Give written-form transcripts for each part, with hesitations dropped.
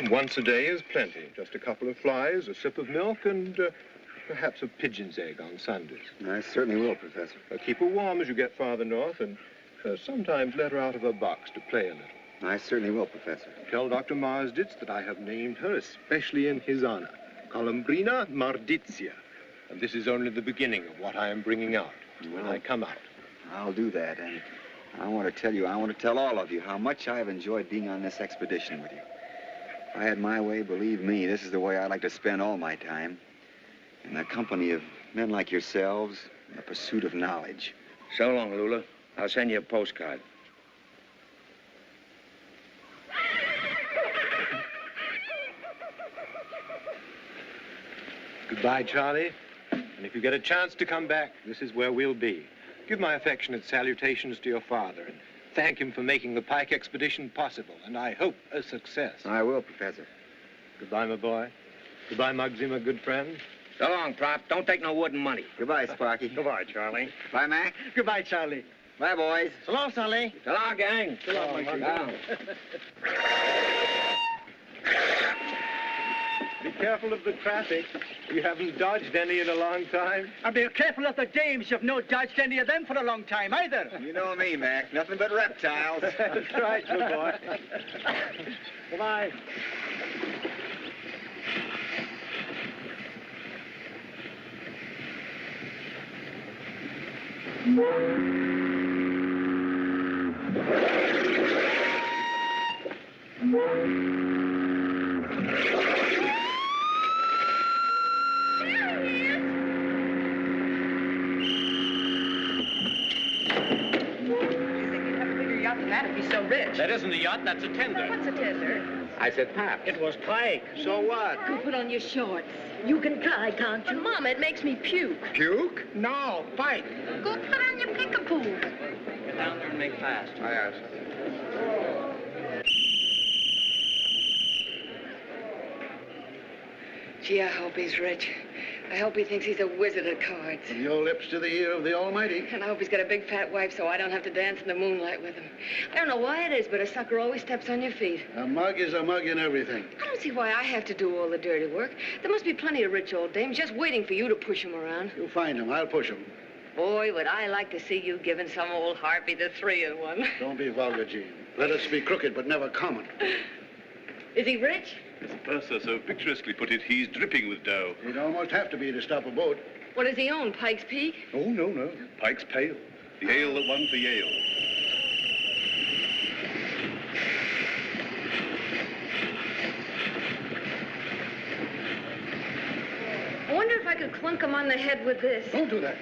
Once a day is plenty. Just a couple of flies, a sip of milk, and perhaps a pigeon's egg on Sundays. I certainly will, Professor. Keep her warm as you get farther north, and sometimes let her out of her box to play a little. I certainly will, Professor. Tell Dr. Marsditz that I have named her especially in his honor, Columbrina Mardizia. And this is only the beginning of what I am bringing out when I come out. I'll do that, and I want to tell all of you how much I have enjoyed being on this expedition with you. If I had my way, believe me, this is the way I like to spend all my time. In the company of men like yourselves, in the pursuit of knowledge. So long, Lula. I'll send you a postcard. Goodbye, Charlie. And if you get a chance to come back, this is where we'll be. Give my affectionate salutations to your father and thank him for making the Pike expedition possible, and I hope a success. I will, Professor. Goodbye, my boy. Goodbye, Muggsy, my good friend. So long, Prop. Don't take no wooden money. Goodbye, Sparky. Goodbye, Charlie. Bye, Mac. Goodbye, Charlie. Bye, boys. So long, Charlie. So long, gang. So long, Muggsy. Down. Be careful of the traffic. You haven't dodged any in a long time. And be careful of the dames. You've not dodged any of them for a long time, either. You know me, Mac. Nothing but reptiles. That's right, good boy. Goodbye. So rich. That isn't a yacht, that's a tender. What's a tender? I said Pop. It was Pike. So what? Go put on your shorts. You can cry, can't you? Mama, it makes me puke. Puke? No, Pike. Go put on your pickapoo. Get down there and make fast. Aye, aye, sir. Gee, I hope he's rich. I hope he thinks he's a wizard at cards. From your lips to the ear of the Almighty. And I hope he's got a big fat wife so I don't have to dance in the moonlight with him. I don't know why it is, but a sucker always steps on your feet. A mug is a mug in everything. I don't see why I have to do all the dirty work. There must be plenty of rich old dames just waiting for you to push them around. You find him, I'll push him. Boy, would I like to see you giving some old harpy the 3-in-1. Don't be vulgar, Jean. Let us be crooked, but never common. Is he rich? As the purser so picturesquely put it, he's dripping with dough. He'd almost have to be to stop a boat. What does he own, Pike's Peak? Oh, no. Pike's Pale. The ale that won for Yale. I wonder if I could clunk him on the head with this. Don't do that.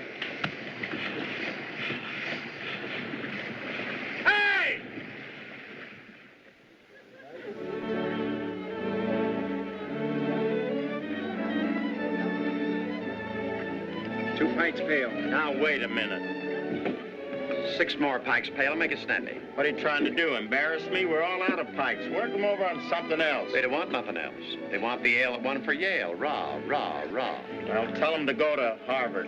Hey! 2 pints pale. Now, wait a minute. 6 more Pikes Pale. Make it snappy. What are you trying to do, embarrass me? We're all out of pikes. Work them over on something else. They don't want nothing else. They want the ale that won for Yale. Raw, raw, raw. Well, tell them to go to Harvard.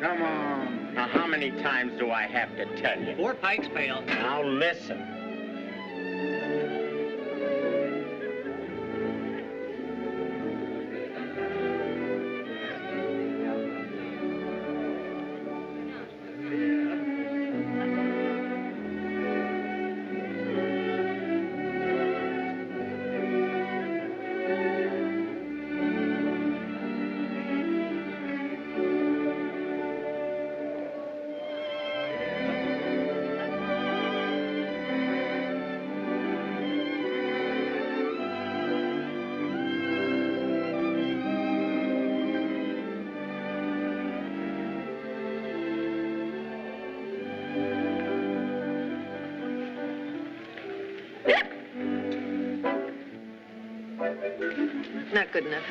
Come on. Now, how many times do I have to tell you? 4 Pikes Pale. Now, listen. Not good enough.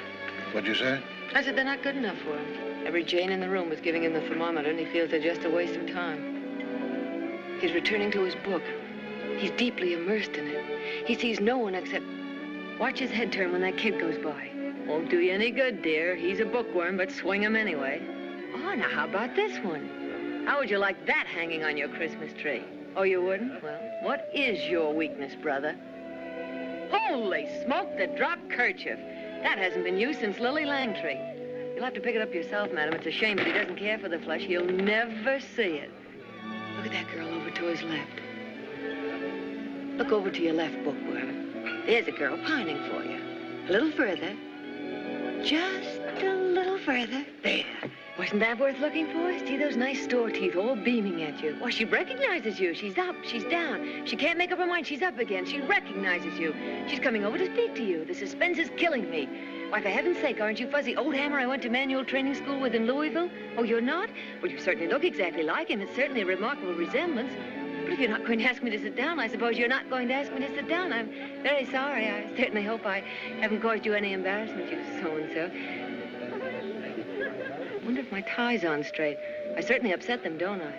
What'd you say? I said they're not good enough for him. Every Jane in the room was giving him the thermometer, and he feels they're just a waste of time. He's returning to his book. He's deeply immersed in it. He sees no one except... Watch his head turn when that kid goes by. Won't do you any good, dear. He's a bookworm, but swing him anyway. Oh, now how about this one? How would you like that hanging on your Christmas tree? Oh, you wouldn't? Well, what is your weakness, brother? Holy smoke, the drop kerchief. That hasn't been used since Lily Langtry. You'll have to pick it up yourself, madam. It's a shame, but he doesn't care for the flesh. He'll never see it. Look at that girl over to his left. Look over to your left, bookworm. There's a girl pining for you. A little further. Just a little further. There. Wasn't that worth looking for? See those nice store teeth all beaming at you? Why, she recognizes you. She's up, she's down. She can't make up her mind. She's up again. She recognizes you. She's coming over to speak to you. The suspense is killing me. Why, for heaven's sake, aren't you Fuzzy Old Hammer I went to manual training school with in Louisville? Oh, you're not? Well, you certainly look exactly like him. It's certainly a remarkable resemblance. But if you're not going to ask me to sit down, I suppose you're not going to ask me to sit down. I'm very sorry. I certainly hope I haven't caused you any embarrassment, you so-and-so. I wonder if my tie's on straight. I certainly upset them, don't I?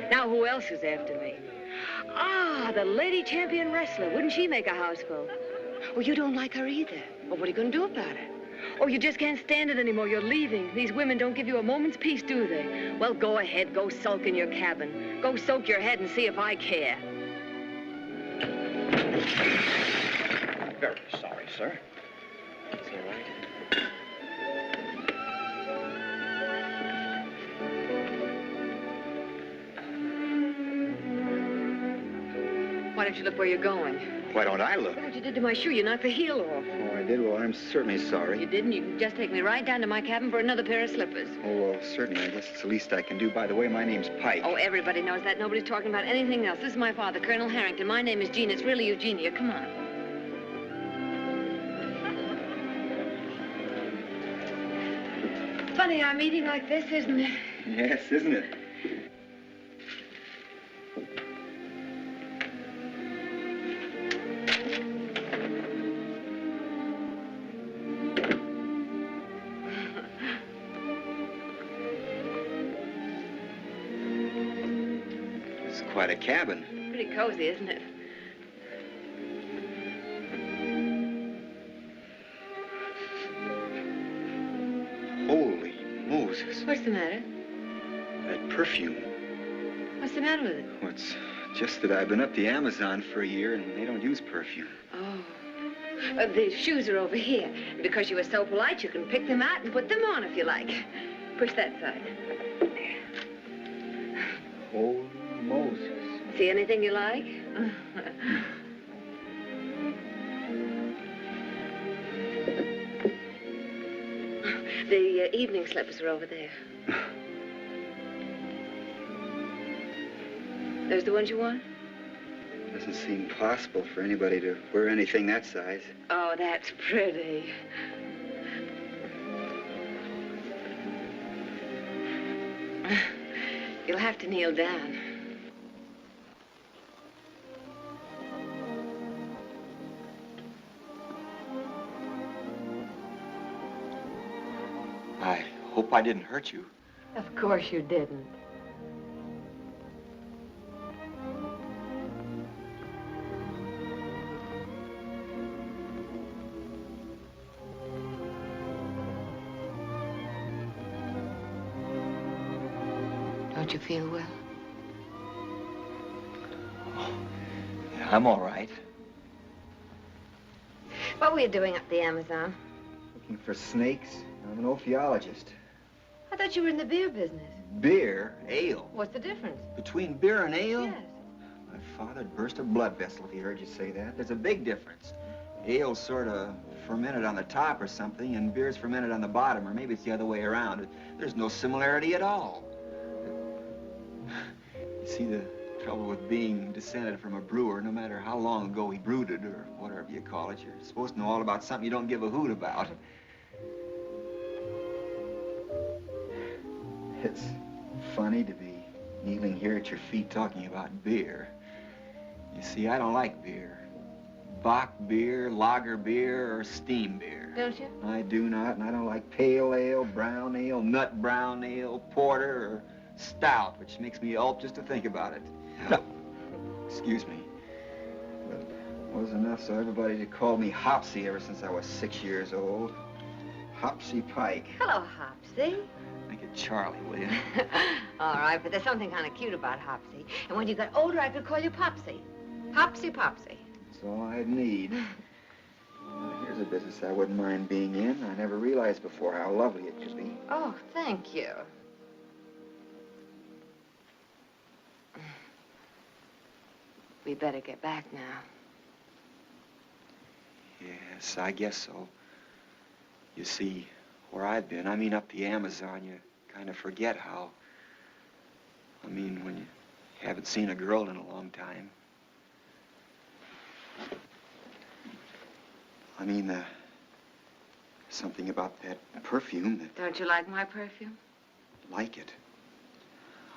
Now, who else is after me? Ah, the lady champion wrestler. Wouldn't she make a house full? Oh, you don't like her either. Well, what are you going to do about it? Oh, you just can't stand it anymore. You're leaving. These women don't give you a moment's peace, do they? Well, go ahead. Go sulk in your cabin. Go soak your head and see if I care. Very sorry, sir. That's all right. Why don't you look where you're going? Why don't I look? Look what you did to my shoe. You knocked the heel off. Oh, I did? Well, I'm certainly sorry. You didn't? You can just take me right down to my cabin for another pair of slippers. Oh, well, certainly. I guess it's the least I can do. By the way, my name's Pike. Oh, everybody knows that. Nobody's talking about anything else. This is my father, Colonel Harrington. My name is Jean. It's really Eugenia. Come on. Funny our meeting like this, isn't it? Yes, isn't it? It's quite a cabin. Pretty cozy, isn't it? Holy Moses. What's the matter? That perfume. What's the matter with it? Well, it's just that I've been up the Amazon for a year and they don't use perfume. Oh. The shoes are over here. Because you were so polite, you can pick them out and put them on if you like. Push that side. Holy Moses. See anything you like? The evening slippers are over there. Those the ones you want? Doesn't seem possible for anybody to wear anything that size. Oh, that's pretty. You'll have to kneel down. I hope I didn't hurt you. Of course you didn't. Don't you feel well? Oh, yeah, I'm all right. What were you doing up the Amazon? Looking for snakes. I'm an ophiologist. I thought you were in the beer business. Beer? Ale? What's the difference? Between beer and ale? Yes. My father'd burst a blood vessel if he heard you say that. There's a big difference. Ale's sort of fermented on the top or something, and beer's fermented on the bottom, or maybe it's the other way around. There's no similarity at all. You see, the trouble with being descended from a brewer, no matter how long ago he brewed it, or whatever you call it, you're supposed to know all about something you don't give a hoot about. It's funny to be kneeling here at your feet talking about beer. You see, I don't like beer. Bock beer, lager beer, or steam beer. Don't you? I do not, and I don't like pale ale, brown ale, nut brown ale, porter, or stout, which makes me yelp just to think about it. Excuse me. But it was enough so everybody had called me Hopsy ever since I was 6 years old. Hopsy Pike. Hello, Hopsy. Make it Charlie, will you? All right, but there's something kind of cute about Hopsy. And when you got older, I could call you Popsy. Hopsy Popsy. That's all I'd need. Here's a business I wouldn't mind being in. I never realized before how lovely it could be. Oh, thank you. We better get back now. Yes, I guess so. You see, where I've been, I mean up the Amazon, you kind of forget how. I mean, when you haven't seen a girl in a long time. I mean, something about that perfume that... Don't you like my perfume? Like it.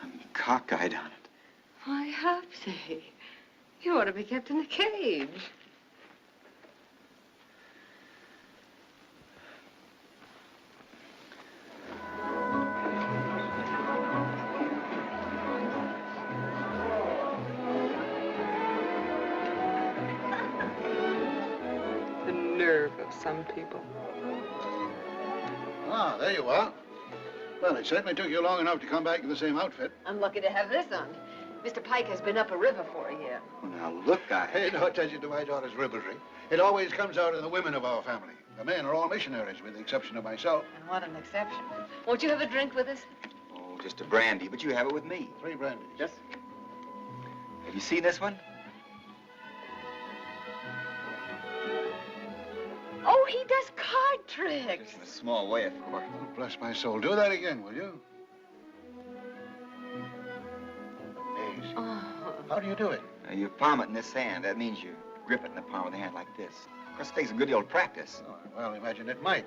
I'm cockeyed on it. Why, Hopsy, you ought to be kept in a cage. The nerve of some people. Ah, there you are. Well, it certainly took you long enough to come back in the same outfit. I'm lucky to have this on. Mr. Pike has been up a river for a year. Well, now, look, I... Pay no attention to my daughter's ribaldry. It always comes out in the women of our family. The men are all missionaries, with the exception of myself. And what an exception. Won't you have a drink with us? Oh, just a brandy, but you have it with me. 3 brandies. Yes. Have you seen this one? Oh, he does card tricks. Just in a small way, of course. Oh, bless my soul. Do that again, will you? Easy. Oh. How do you do it? Now, you palm it in this hand. That means you grip it in the palm of the hand like this. Of course, it takes a good deal of practice. Oh, well, imagine it might.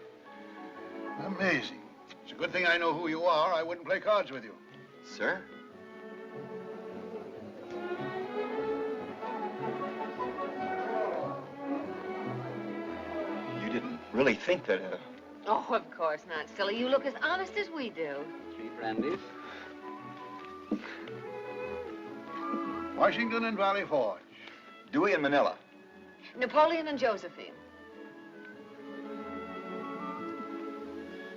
Amazing. It's a good thing I know who you are. I wouldn't play cards with you. Sir? You didn't really think that, Oh, of course not, silly. You look as honest as we do. 3 brandies. Washington and Valley Forge. Dewey and Manila. Napoleon and Josephine.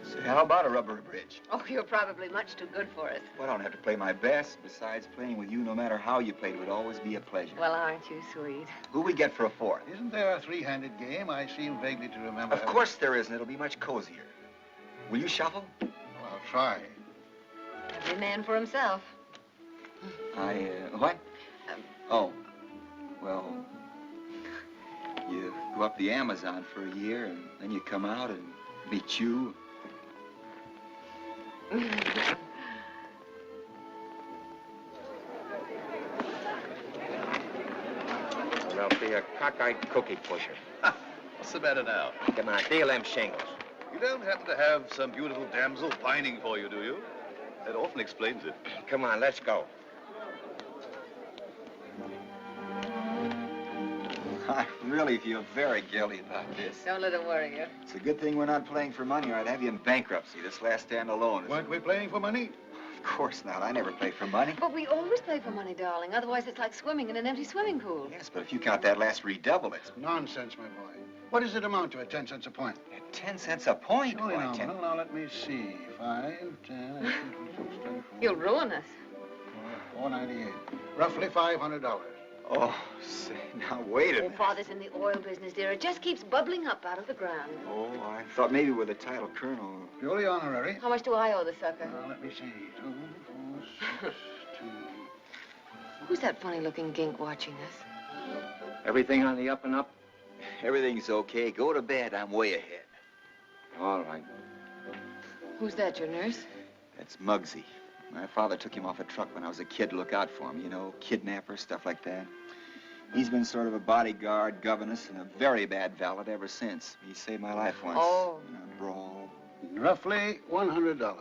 Say, how about a rubber bridge? Oh, you're probably much too good for us. Well, I don't have to play my best. Besides, playing with you, no matter how you played, would always be a pleasure. Well, aren't you sweet? Who we get for a 4th? Isn't there a 3-handed game? I seem vaguely to remember. Of course there is, and it'll be much cozier. Will you shuffle? Well, I'll try. Every man for himself. What? Oh, well, you go up the Amazon for a year, and then you come out and meet you. Well, be a cockeyed cookie pusher. What's the matter now? Come on, deal them shingles. You don't happen to have some beautiful damsel pining for you, do you? That often explains it. Come on, let's go. I really feel very guilty about this. Don't let it worry you. It's a good thing we're not playing for money, or I'd have you in bankruptcy. This last stand alone is... Weren't we playing for money? Of course not. I never play for money. But we always play for money, darling. Otherwise, it's like swimming in an empty swimming pool. Yes, but if you count that last redouble, it's... Nonsense, my boy. What does it amount to at 10 cents a point? At 10 cents a point? Surely Why, now, 10... now let me see. 5, 10, 24, 24. You'll ruin us. $4.98. Roughly $500. Oh, say, now wait a Oh, minute. Father's in the oil business, dear. It just keeps bubbling up out of the ground. Oh, I thought maybe with the title Colonel. Purely honorary. How much do I owe the sucker? Let me see. 2, 4, 6, 2. Who's that funny-looking gink watching us? Everything on the up and up? Everything's okay. Go to bed. I'm way ahead. All right. Who's that, your nurse? That's Muggsy. My father took him off a truck when I was a kid to look out for him, you know, kidnapper, stuff like that. He's been sort of a bodyguard, governess, and a very bad valet ever since. He saved my life once. Oh. In a brawl. Roughly $100.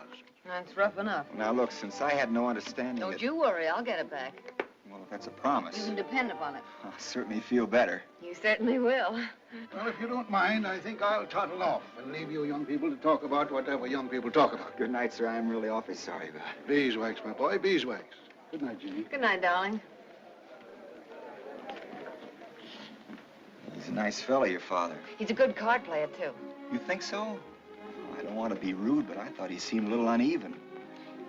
That's rough enough. Now, look, since I had no understanding Don't that... you worry, I'll get it back. Well, if that's a promise, You can depend upon it. I'll certainly feel better. You certainly will. Well, if you don't mind, I think I'll toddle off and leave you young people to talk about whatever young people talk about. Good night, sir. I'm really awfully sorry about it. Beeswax, my boy, beeswax. Good night, Jimmy. Good night, darling. He's a nice fellow, your father. He's a good card player, too. You think so? I don't want to be rude, but I thought he seemed a little uneven.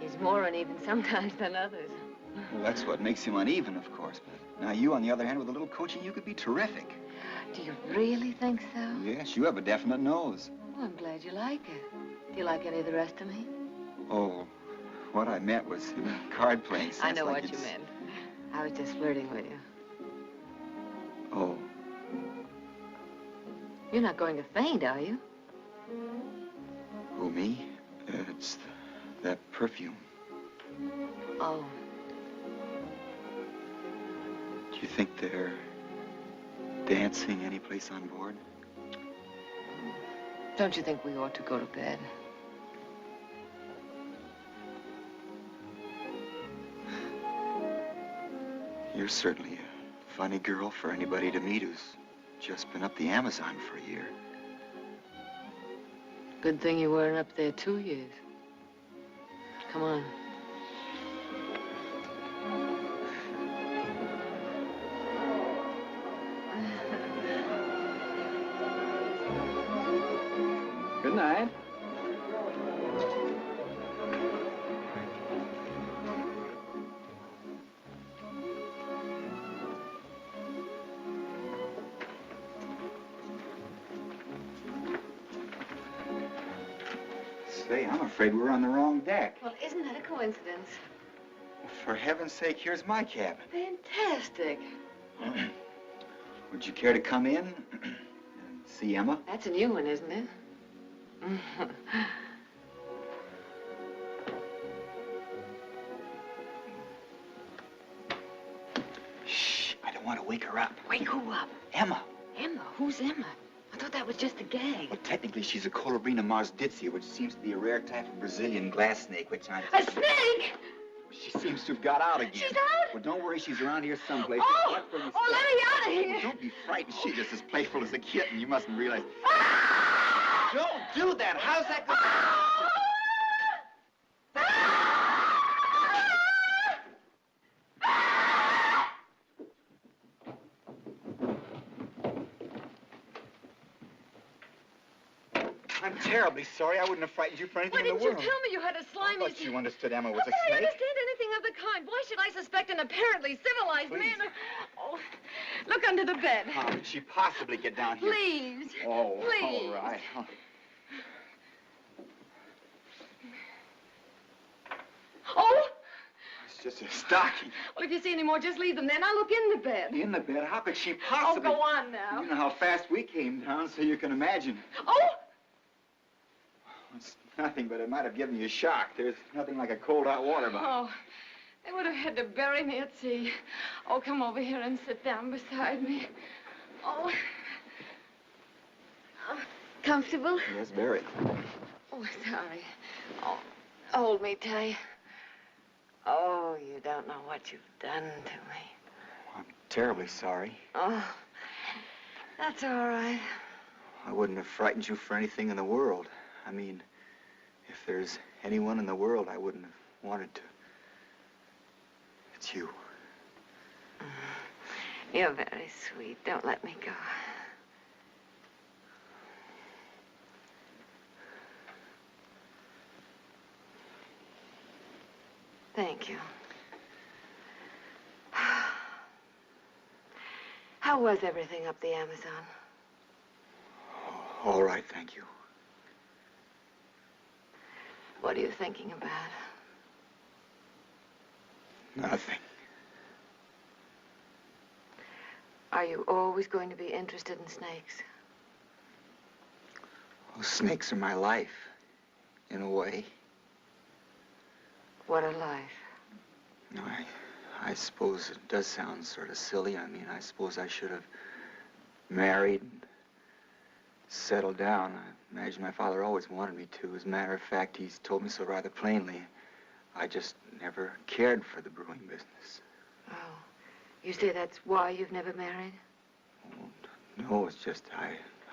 He's more uneven sometimes than others. Well, that's what makes him uneven, of course. But now you, on the other hand, with a little coaching, you could be terrific. Do you really think so? Yes, you have a definite nose. Well, I'm glad you like it. Do you like any of the rest of me? Oh, what I meant was card playing. I know what you meant. I was just flirting with you. Oh. You're not going to faint, are you? Who, me? It's that perfume. Oh. Do you think they're dancing any place on board? Don't you think we ought to go to bed? You're certainly a funny girl for anybody to meet who's just been up the Amazon for a year. Good thing you weren't up there 2 years. Come on. Good night. Say, I'm afraid we're on the wrong deck. Well, isn't that a coincidence? For heaven's sake, here's my cabin. Fantastic. Would you care to come in and see Emma? That's a new one, isn't it? Shh, I don't want to wake her up. Wake who up? Emma. Emma? Who's Emma? I thought that was just a gag. Well, technically, she's a Colobrina marsditzia, which seems to be a rare type of Brazilian glass snake, which I'm... A snake? She seems to have got out again. She's out? Well, don't worry, she's around here someplace. Oh! Watch where you Oh, let step. me out of here! Well, don't be frightened. She's just as playful as a kitten. You mustn't realize... Ah! Don't do that. How's that going? I'm terribly sorry. I wouldn't have frightened you for anything Why in the didn't you world. tell me you had a I slimy... thought you understood Emma was How a could I snake. understand anything of the kind? Why should I suspect an apparently civilized Please. man? Oh, look under the bed. How could she possibly get down here? Please. Oh, Please. all right. Oh! It's just a stocking. Well, if you see any more, just leave them there. Now look in the bed. In the bed? How could she Oh, possibly... go on now. You know how fast we came down, so you can imagine. Oh! It's nothing, but it might have given you a shock. There's nothing like a cold hot water bottle. Oh, they would have had to bury me at sea. Oh, come over here and sit down beside me. Oh. Comfortable? Yes, very. Oh, sorry. Oh, hold me tight. Oh, you don't know what you've done to me. I'm terribly sorry. Oh, that's all right. I wouldn't have frightened you for anything in the world. I mean, if there's anyone in the world I wouldn't have wanted to, it's you. You're very sweet. Don't let me go. Thank you. How was everything up the Amazon? All right, thank you. What are you thinking about? Nothing. Are you always going to be interested in snakes? Well, snakes are my life, in a way. What a life. No, I suppose it does sound sort of silly. I mean, I suppose I should have married and settled down. I imagine my father always wanted me to. As a matter of fact, he's told me so rather plainly. I just never cared for the brewing business. Oh. You say that's why you've never married? Oh, no, it's just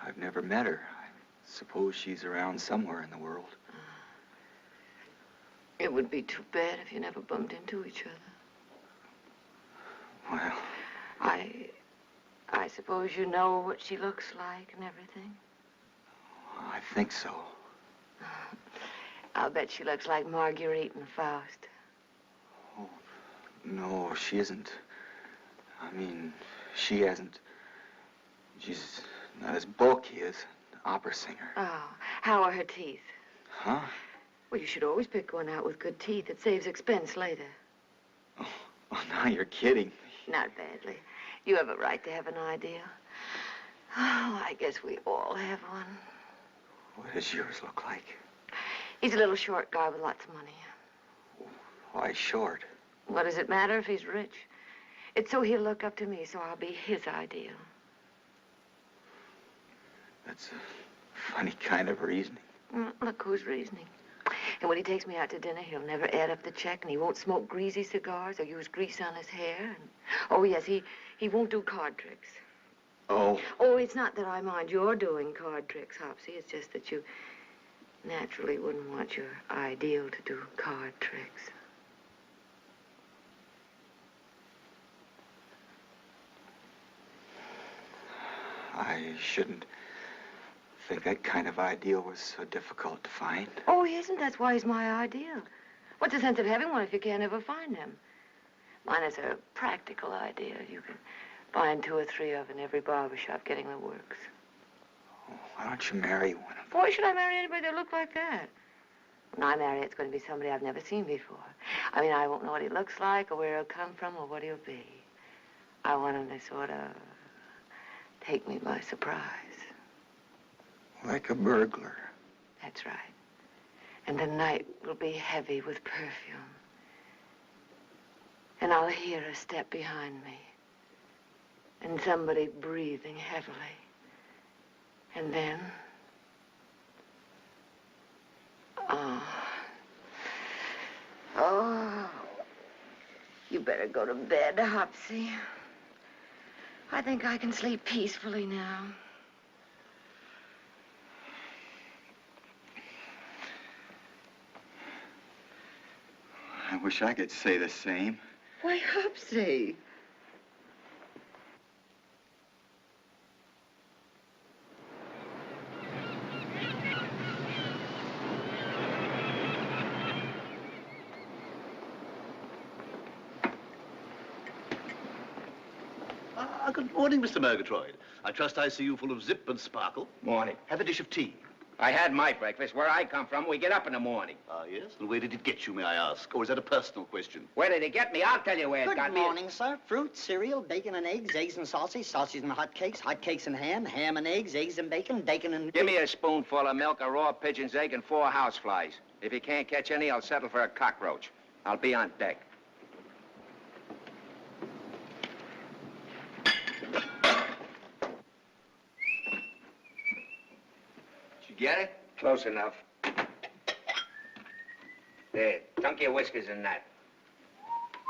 I've never met her. I suppose she's around somewhere in the world. It would be too bad if you never bumped into each other. Well... I suppose you know what she looks like and everything? I think so. I'll bet she looks like Marguerite and Faust. Oh, no, she isn't. I mean, she hasn't. She's not as bulky as an opera singer. Oh, how are her teeth? Huh? Well, you should always pick one out with good teeth. It saves expense later. Oh, now you're kidding. Not badly. You have a right to have an idea. Oh, I guess we all have one. What does yours look like? He's a little short guy with lots of money. Why short? What does it matter if he's rich? It's so he'll look up to me, so I'll be his ideal. That's a funny kind of reasoning. Look who's reasoning. And when he takes me out to dinner, he'll never add up the check, and he won't smoke greasy cigars or use grease on his hair. And, oh, yes, he won't do card tricks. Oh? Oh, it's not that I mind your doing card tricks, Hopsy. It's just that you naturally wouldn't want your ideal to do card tricks. I shouldn't think that kind of ideal was so difficult to find. Oh, he isn't. That's why he's my ideal. What's the sense of having one if you can't ever find him? Mine is a practical idea. You can find 2 or 3 of in every barber shop getting the works. Oh, why don't you marry one of them? Why should I marry anybody that look like that? When I marry, it's going to be somebody I've never seen before. I mean, I won't know what he looks like or where he'll come from or what he'll be. I want him to sort of take me by surprise. Like a burglar. That's right. And the night will be heavy with perfume. And I'll hear a step behind me. And somebody breathing heavily. And then... Oh. You better go to bed, Hopsy. I think I can sleep peacefully now. I wish I could say the same. Why, Hopsy? Good morning, Mr. Murgatroyd. I trust I see you full of zip and sparkle. Morning. Have a dish of tea. I had my breakfast. Where I come from, we get up in the morning. Ah, yes? And where did it get you, may I ask? Or is that a personal question? Where did it get me? I'll tell you where it got me. Good morning, sir. Fruit, cereal, bacon and eggs and sausage, sausage and hotcakes and ham and eggs and bacon and... Give me a spoonful of milk, a raw pigeon's egg, and 4 houseflies. If you can't catch any, I'll settle for a cockroach. I'll be on deck. Get it? Close enough. There, dunk your whiskers in that.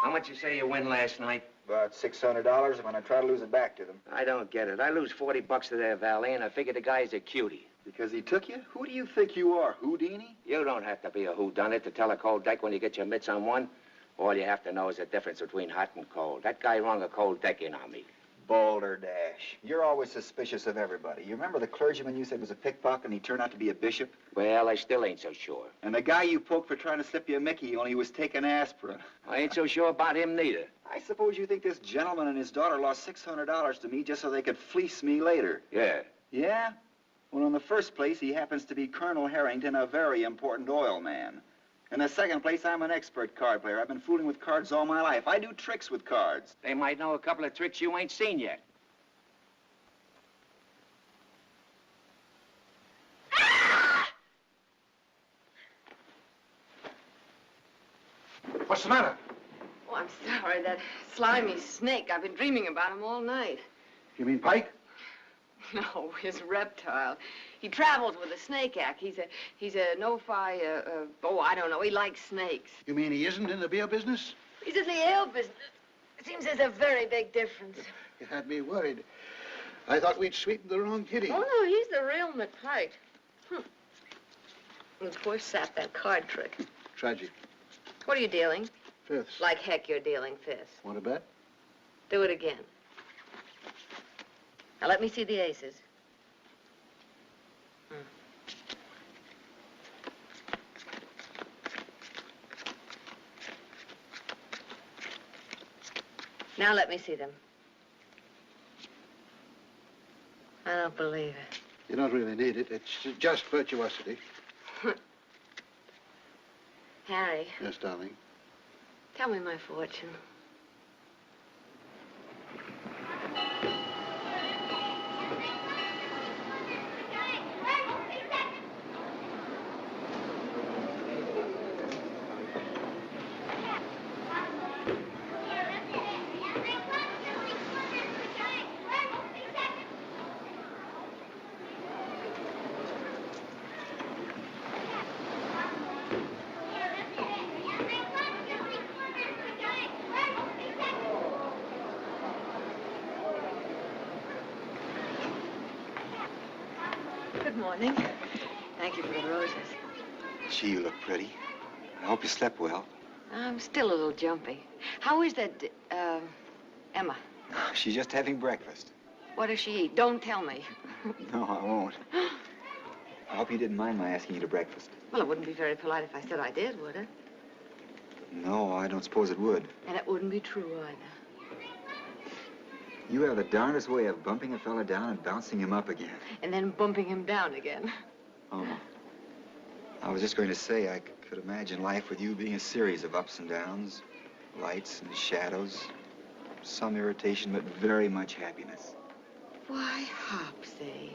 How much you say you win last night? About $600 when I try to lose it back to them. I don't get it. I lose 40 bucks to their valet, and I figure the guy's a cutie. Because he took you? Who do you think you are, Houdini? You don't have to be a whodunit to tell a cold deck when you get your mitts on one. All you have to know is the difference between hot and cold. That guy rung a cold deck in on me. Balderdash. You're always suspicious of everybody. You remember the clergyman you said was a pickpocket and he turned out to be a bishop? Well, I still ain't so sure. And the guy you poked for trying to slip you a Mickey, only he was taking aspirin. I ain't so sure about him neither. I suppose you think this gentleman and his daughter lost $600 to me just so they could fleece me later. Yeah. Yeah? Well, in the first place, he happens to be Colonel Harrington, a very important oil man. In the second place, I'm an expert card player. I've been fooling with cards all my life. I do tricks with cards. They might know a couple of tricks you ain't seen yet. What's the matter? Oh, I'm sorry. That slimy snake. I've been dreaming about him all night. You mean Pike? No, his reptile. He travels with a snake act. He's a no-fi, oh, I don't know. He likes snakes. You mean he isn't in the beer business? He's in the ale business. It seems there's a very big difference. You had me worried. I thought we'd sweetened the wrong kitty. Oh, no, he's the real McPike. Let's poor sap that card trick. Tragic. What are you dealing? Fifths. Like heck you're dealing fifths. Want to bet? Do it again. Now, let me see the aces. Now let me see them. I don't believe it. You don't really need it. It's just virtuosity. Harry. Yes, darling. Tell me my fortune. Good morning. Thank you for the roses. Gee, you look pretty. I hope you slept well. I'm still a little jumpy. How is that, Emma? She's just having breakfast. What does she eat? Don't tell me. No, I won't. I hope you didn't mind my asking you to breakfast. Well, it wouldn't be very polite if I said I did, would it? No, I don't suppose it would. And it wouldn't be true either. You have the darndest way of bumping a fella down and bouncing him up again. And then bumping him down again. Oh. I was just going to say I could imagine life with you being a series of ups and downs, lights and shadows, some irritation, but very much happiness. Why, Hopsy,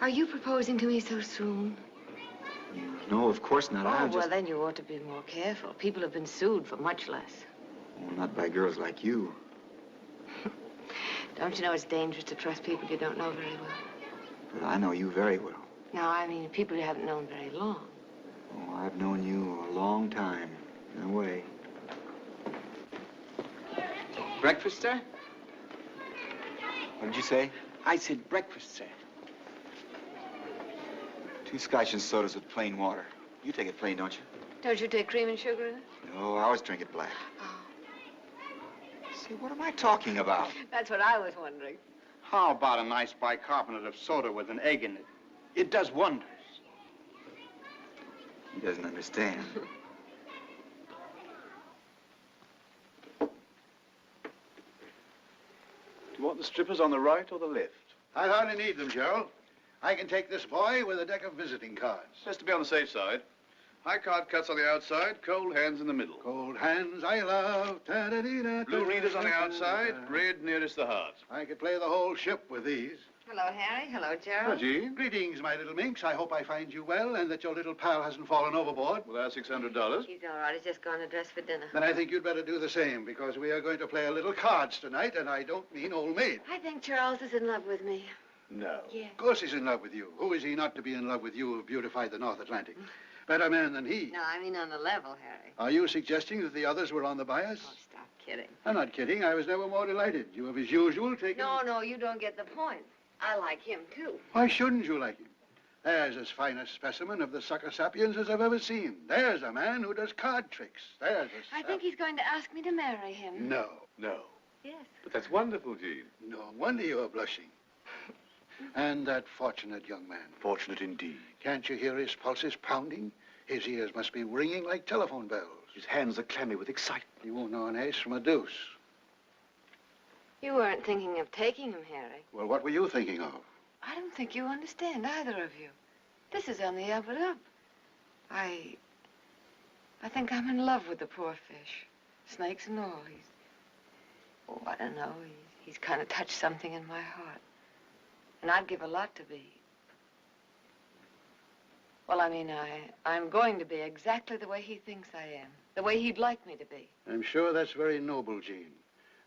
are you proposing to me so soon? No, of course not. Oh, well, then you ought to be more careful. People have been sued for much less. Well, not by girls like you. Don't you know it's dangerous to trust people you don't know very well? But I know you very well. No, I mean people you haven't known very long. Oh, I've known you a long time, in a way. Breakfast, sir? What did you say? I said breakfast, sir. 2 scotch and sodas with plain water. You take it plain, don't you? Don't you take cream and sugar in it? No, I always drink it black. Oh. See, what am I talking about? That's what I was wondering. How about a nice bicarbonate of soda with an egg in it? It does wonders. He doesn't understand. Do you want the strippers on the right or the left? I hardly need them, Gerald. I can take this boy with a deck of visiting cards. Just to be on the safe side. High card cuts on the outside, cold hands in the middle. Cold hands I love. Blue readers on the outside, red nearest the heart. I could play the whole ship with these. Hello, Harry. Hello, Gerald. Jean. Greetings, my little minx. I hope I find you well and that your little pal hasn't fallen overboard. With our $600. He's all right. He's just gone to dress for dinner. Then I think you'd better do the same, because we are going to play a little cards tonight, and I don't mean old maid. I think Charles is in love with me. No. Yeah. Of course he's in love with you. Who is he not to be in love with you who have beautified the North Atlantic? Better man than he. No, I mean on the level, Harry. Are you suggesting that the others were on the bias? Oh, stop kidding. I'm not kidding. I was never more delighted. You have, as usual, taken... No, you don't get the point. I like him, too. Why shouldn't you like him? There's as fine a specimen of the sucker sapiens as I've ever seen. There's a man who does card tricks. There's a... I think he's going to ask me to marry him. No. No. Yes. But that's wonderful, Jean. No wonder you are blushing. And that fortunate young man. Fortunate indeed. Can't you hear his pulses pounding? His ears must be ringing like telephone bells. His hands are clammy with excitement. He won't know an ace from a deuce. You weren't thinking of taking him, Harry. Well, what were you thinking of? I don't think you understand, either of you. This is on the up and up. I think I'm in love with the poor fish. Snakes and all. Oh, I don't know. He's kind of touched something in my heart. And I'd give a lot to be. Well, I mean, I'm going to be exactly the way he thinks I am. The way he'd like me to be. I'm sure that's very noble, Jean.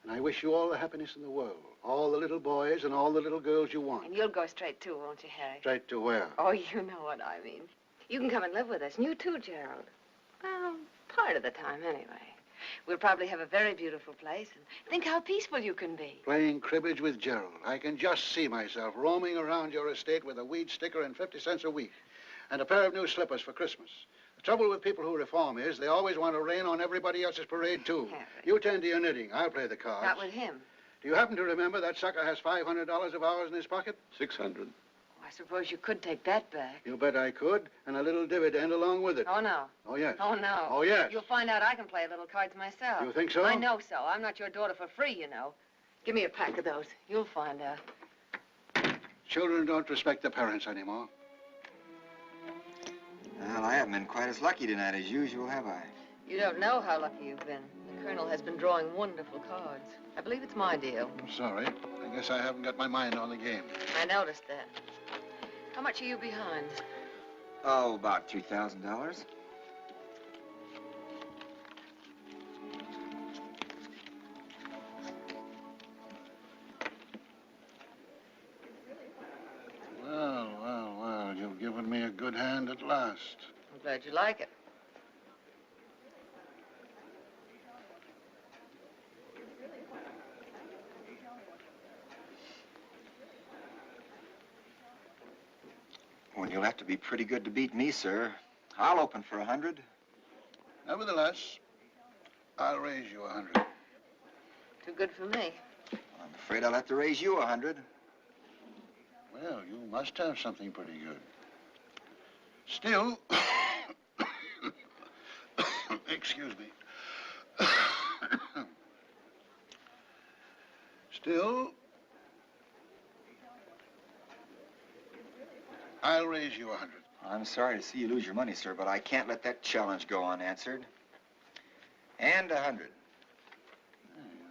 And I wish you all the happiness in the world. All the little boys and all the little girls you want. And you'll go straight too, won't you, Harry? Straight to where? Oh, you know what I mean. You can come and live with us. And you too, Gerald. Well, part of the time, anyway. We'll probably have a very beautiful place. And think how peaceful you can be. Playing cribbage with Gerald. I can just see myself roaming around your estate with a weed sticker and 50 cents a week. And a pair of new slippers for Christmas. The trouble with people who reform is they always want to rain on everybody else's parade, too. Harry. You tend to your knitting. I'll play the cards. Not with him. Do you happen to remember that sucker has $500 of ours in his pocket? 600. Oh, I suppose you could take that back. You bet I could, and a little dividend along with it. Oh, no. Oh, yes. Oh, no. Oh, yes. You'll find out I can play little cards myself. You think so? I know so. I'm not your daughter for free, you know. Give me a pack of those. You'll find out. Children don't respect their parents anymore. Well, I haven't been quite as lucky tonight as usual, have I? You don't know how lucky you've been. The Colonel has been drawing wonderful cards. I believe it's my deal. I'm sorry. I guess I haven't got my mind on the game. I noticed that. How much are you behind? Oh, about $2,000. Well, you've given me a good hand at last. I'm glad you like it. Well, you'll have to be pretty good to beat me, sir. I'll open for 100. Nevertheless, I'll raise you 100. Too good for me. I'm afraid I'll have to raise you 100. Well, you must have something pretty good. Still, excuse me. Still, I'll raise you 100. I'm sorry to see you lose your money, sir, but I can't let that challenge go unanswered. And 100.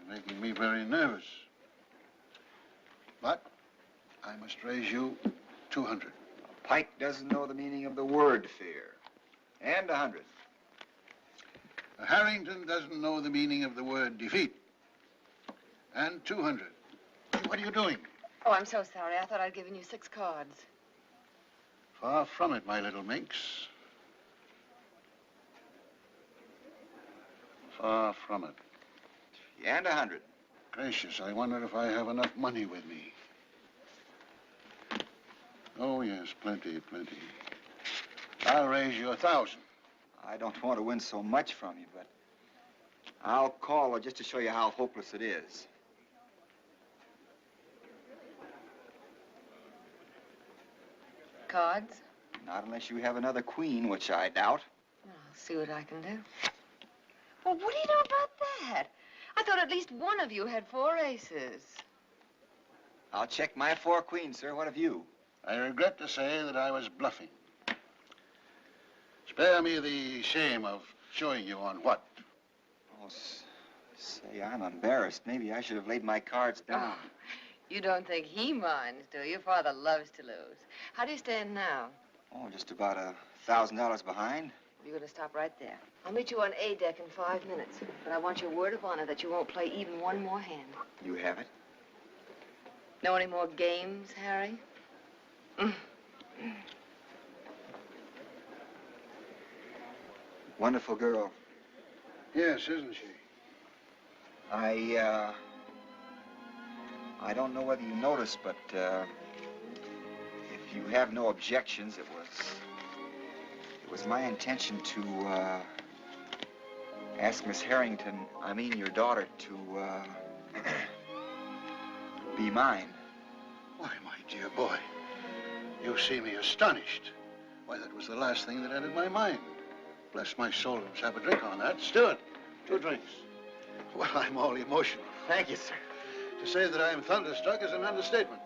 You're making me very nervous. But I must raise you 200. Pike doesn't know the meaning of the word fear. And 100. Harrington doesn't know the meaning of the word defeat. And 200. What are you doing? Oh, I'm so sorry. I thought I'd given you 6 cards. Far from it, my little minx. Far from it. And 100. Gracious, I wonder if I have enough money with me. Oh, yes, plenty, plenty. I'll raise you 1,000. I don't want to win so much from you, but I'll call her just to show you how hopeless it is. Cards? Not unless you have another queen, which I doubt. Well, I'll see what I can do. Well, what do you know about that? I thought at least one of you had 4 aces. I'll check my 4 queens, sir. What have you? I regret to say that I was bluffing. Spare me the shame of showing you on what. Oh, say, I'm embarrassed. Maybe I should have laid my cards down. Oh, you don't think he minds, do you? Father loves to lose. How do you stand now? Oh, just about $1,000 behind. You're going to stop right there. I'll meet you on A deck in 5 minutes. But I want your word of honor that you won't play even one more hand. You have it? Know any more games, Harry? Wonderful girl. Yes, isn't she? I don't know whether you noticed, but if you have no objections, it was my intention to ask Miss Harrington, I mean your daughter, to be mine. Why, my dear boy, you see me astonished. Why, that was the last thing that entered my mind. Bless my soul, let's have a drink on that. Stewart, 2 drinks. Well, I'm all emotional. Thank you, sir. To say that I am thunderstruck is an understatement.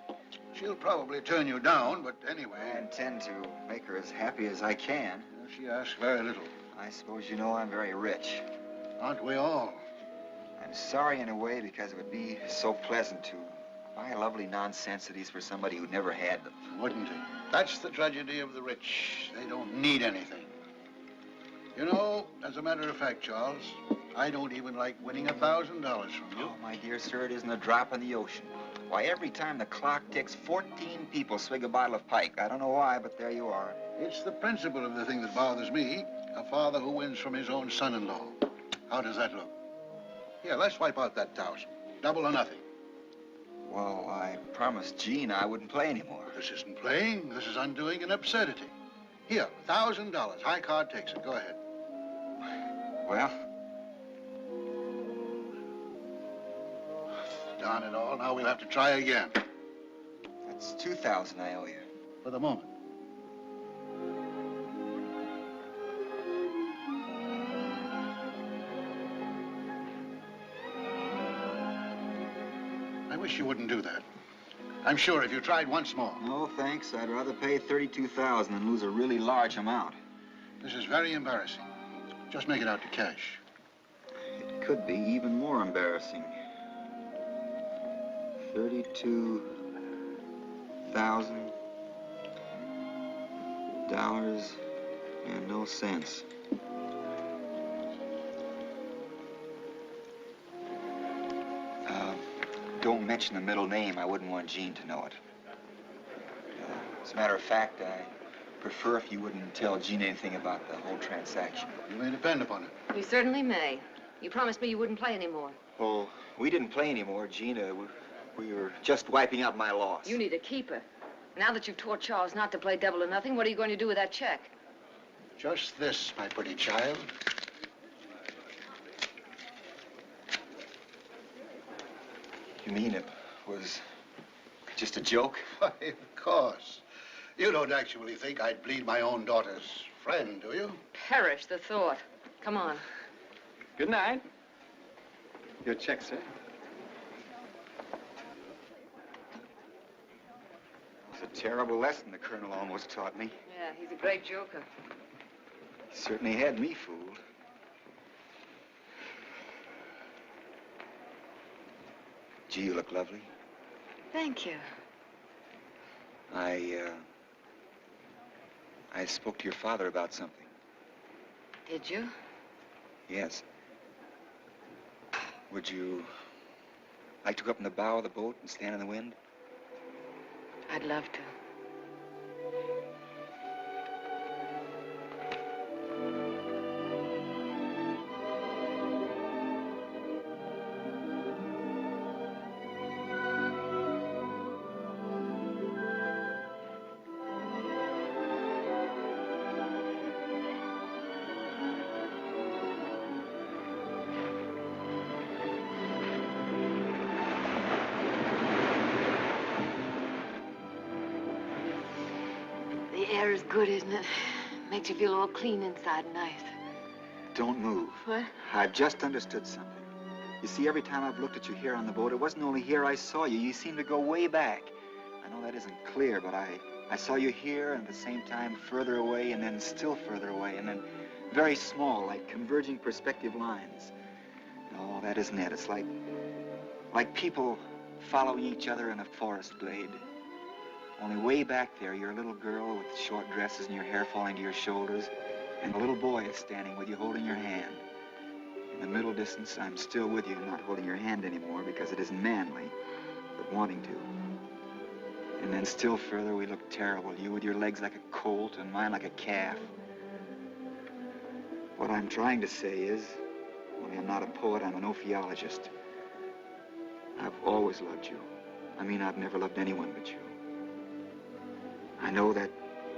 She'll probably turn you down, but anyway. I intend to make her as happy as I can. She asks very little. I suppose you know I'm very rich. Aren't we all? I'm sorry in a way because it would be so pleasant to buy lovely nonsensities for somebody who never had them. Wouldn't it? That's the tragedy of the rich. They don't need anything. You know, as a matter of fact, Charles, I don't even like winning $1,000 from you. Oh, my dear sir, it isn't a drop in the ocean. Why, every time the clock ticks, 14 people swig a bottle of pike. I don't know why, but there you are. It's the principle of the thing that bothers me. A father who wins from his own son-in-law. How does that look? Here, let's wipe out that 1,000. Double or nothing. Well, I promised Jean I wouldn't play anymore. This isn't playing. This is undoing an absurdity. Here, $1,000. High card takes it. Go ahead. Well? Darn it all. Now we'll have to try again. That's $2,000 I owe you. For the moment. I wish you wouldn't do that. I'm sure if you tried once more. No, thanks. I'd rather pay $32,000 than lose a really large amount. This is very embarrassing. Just make it out to cash. It could be even more embarrassing. $32,000 and no cents. Don't mention the middle name. I wouldn't want Jean to know it. As a matter of fact, I prefer if you wouldn't tell Jean anything about the whole transaction. You may depend upon it. You certainly may. You promised me you wouldn't play anymore. Well, we didn't play anymore, Gina. We were just wiping out my loss. You need a keeper. Now that you've taught Charles not to play double or nothing, what are you going to do with that check? Just this, my pretty child. You mean it was just a joke? Why, of course. You don't actually think I'd bleed my own daughter's friend, do you? Perish the thought. Come on. Good night. Your check, sir. It was a terrible lesson the Colonel almost taught me. Yeah, he's a great joker. He certainly had me fooled. Gee, you look lovely. Thank you. I spoke to your father about something. Did you? Yes. Would you like to go up in the bow of the boat and stand in the wind? I'd love to. The air is good, isn't it? Makes you feel all clean inside and nice. Don't move. What? I've just understood something. You see, every time I've looked at you here on the boat, it wasn't only here I saw you. You seem to go way back. I know that isn't clear, but I saw you here and at the same time further away and then still further away and then very small, like converging perspective lines. No, that isn't it. It's like people following each other in a forest glade. Only way back there, you're a little girl with short dresses and your hair falling to your shoulders, and a little boy is standing with you holding your hand. In the middle distance, I'm still with you, not holding your hand anymore because it isn't manly, but wanting to. And then still further, we look terrible. You with your legs like a colt and mine like a calf. What I'm trying to say is, only I'm not a poet, I'm an ophiologist. I've always loved you. I mean, I've never loved anyone but you. I know that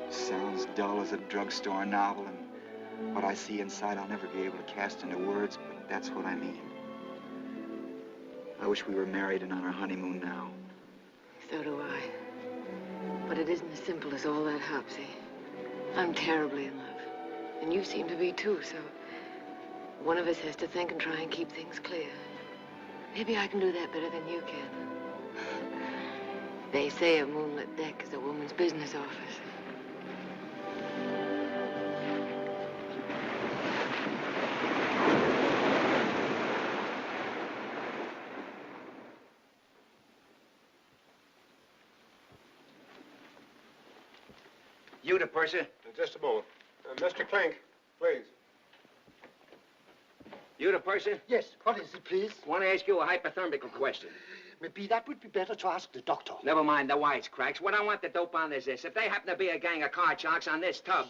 sounds dull as a drugstore novel, and what I see inside I'll never be able to cast into words, but that's what I mean. I wish we were married and on our honeymoon now. So do I. But it isn't as simple as all that, Hopsy. I'm terribly in love. And you seem to be too, so one of us has to think and try and keep things clear. Maybe I can do that better than you can. They say a moonlit deck is a woman's business office. You the purser? Just a moment. Mr. Clink, please. You the purser? Yes, what is it, please? I want to ask you a hypothermical question. Maybe that would be better to ask the doctor. Never mind the wisecracks. What I want the dope on is this. If they happen to be a gang of card sharks on this tub...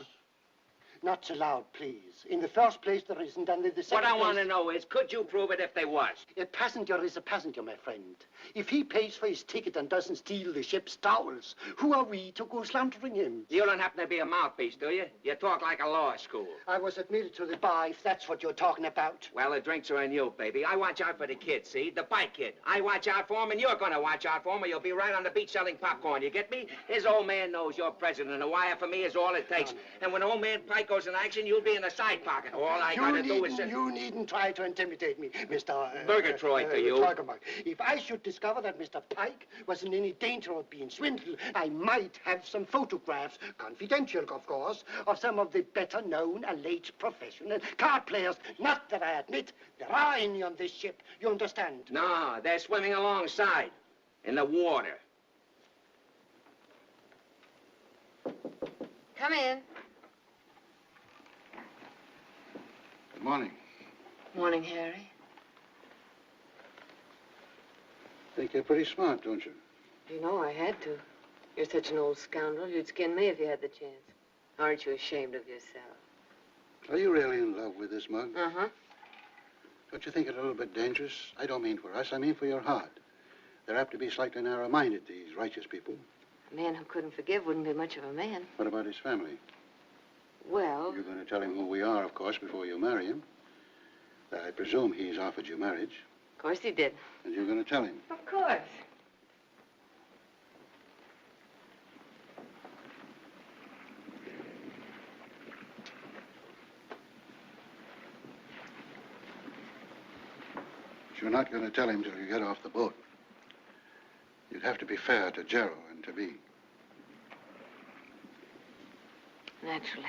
Not so loud, please. In the first place, there isn't, and in the second What I place... want to know is, could you prove it if they was? A passenger is a passenger, my friend. If he pays for his ticket and doesn't steal the ship's towels, who are we to go slandering him? You don't happen to be a mouthpiece, do you? You talk like a law school. I was admitted to the bar, if that's what you're talking about. Well, the drinks are on you, baby. I watch out for the kid, see? The bike kid. I watch out for him, and you're gonna watch out for him, or you'll be right on the beach selling popcorn. You get me? His old man knows you're president. A wire for me is all it takes. And when old man Pike goes in action, you'll be in the side pocket. All I gotta do is... You needn't try to intimidate me, Mr... Burgatroyd to you. Torgemark. If I should discover that Mr. Pike was in any danger of being swindled, I might have some photographs, confidential, of course, of some of the better-known and late professional card players. Not that I admit there are any on this ship, you understand? No, they're swimming alongside, in the water. Come in. Good morning. Morning, Harry. Think you're pretty smart, don't you? You know I had to. You're such an old scoundrel, you'd skin me if you had the chance. Aren't you ashamed of yourself? Are you really in love with this mug? Uh-huh. Don't you think it a little bit dangerous? I don't mean for us, I mean for your heart. They're apt to be slightly narrow-minded, these righteous people. A man who couldn't forgive wouldn't be much of a man. What about his family? Well... You're going to tell him who we are, of course, before you marry him. I presume he's offered you marriage. Of course he did. And you're going to tell him. Of course. But you're not going to tell him till you get off the boat. You'd have to be fair to Gerald and to me. Naturally.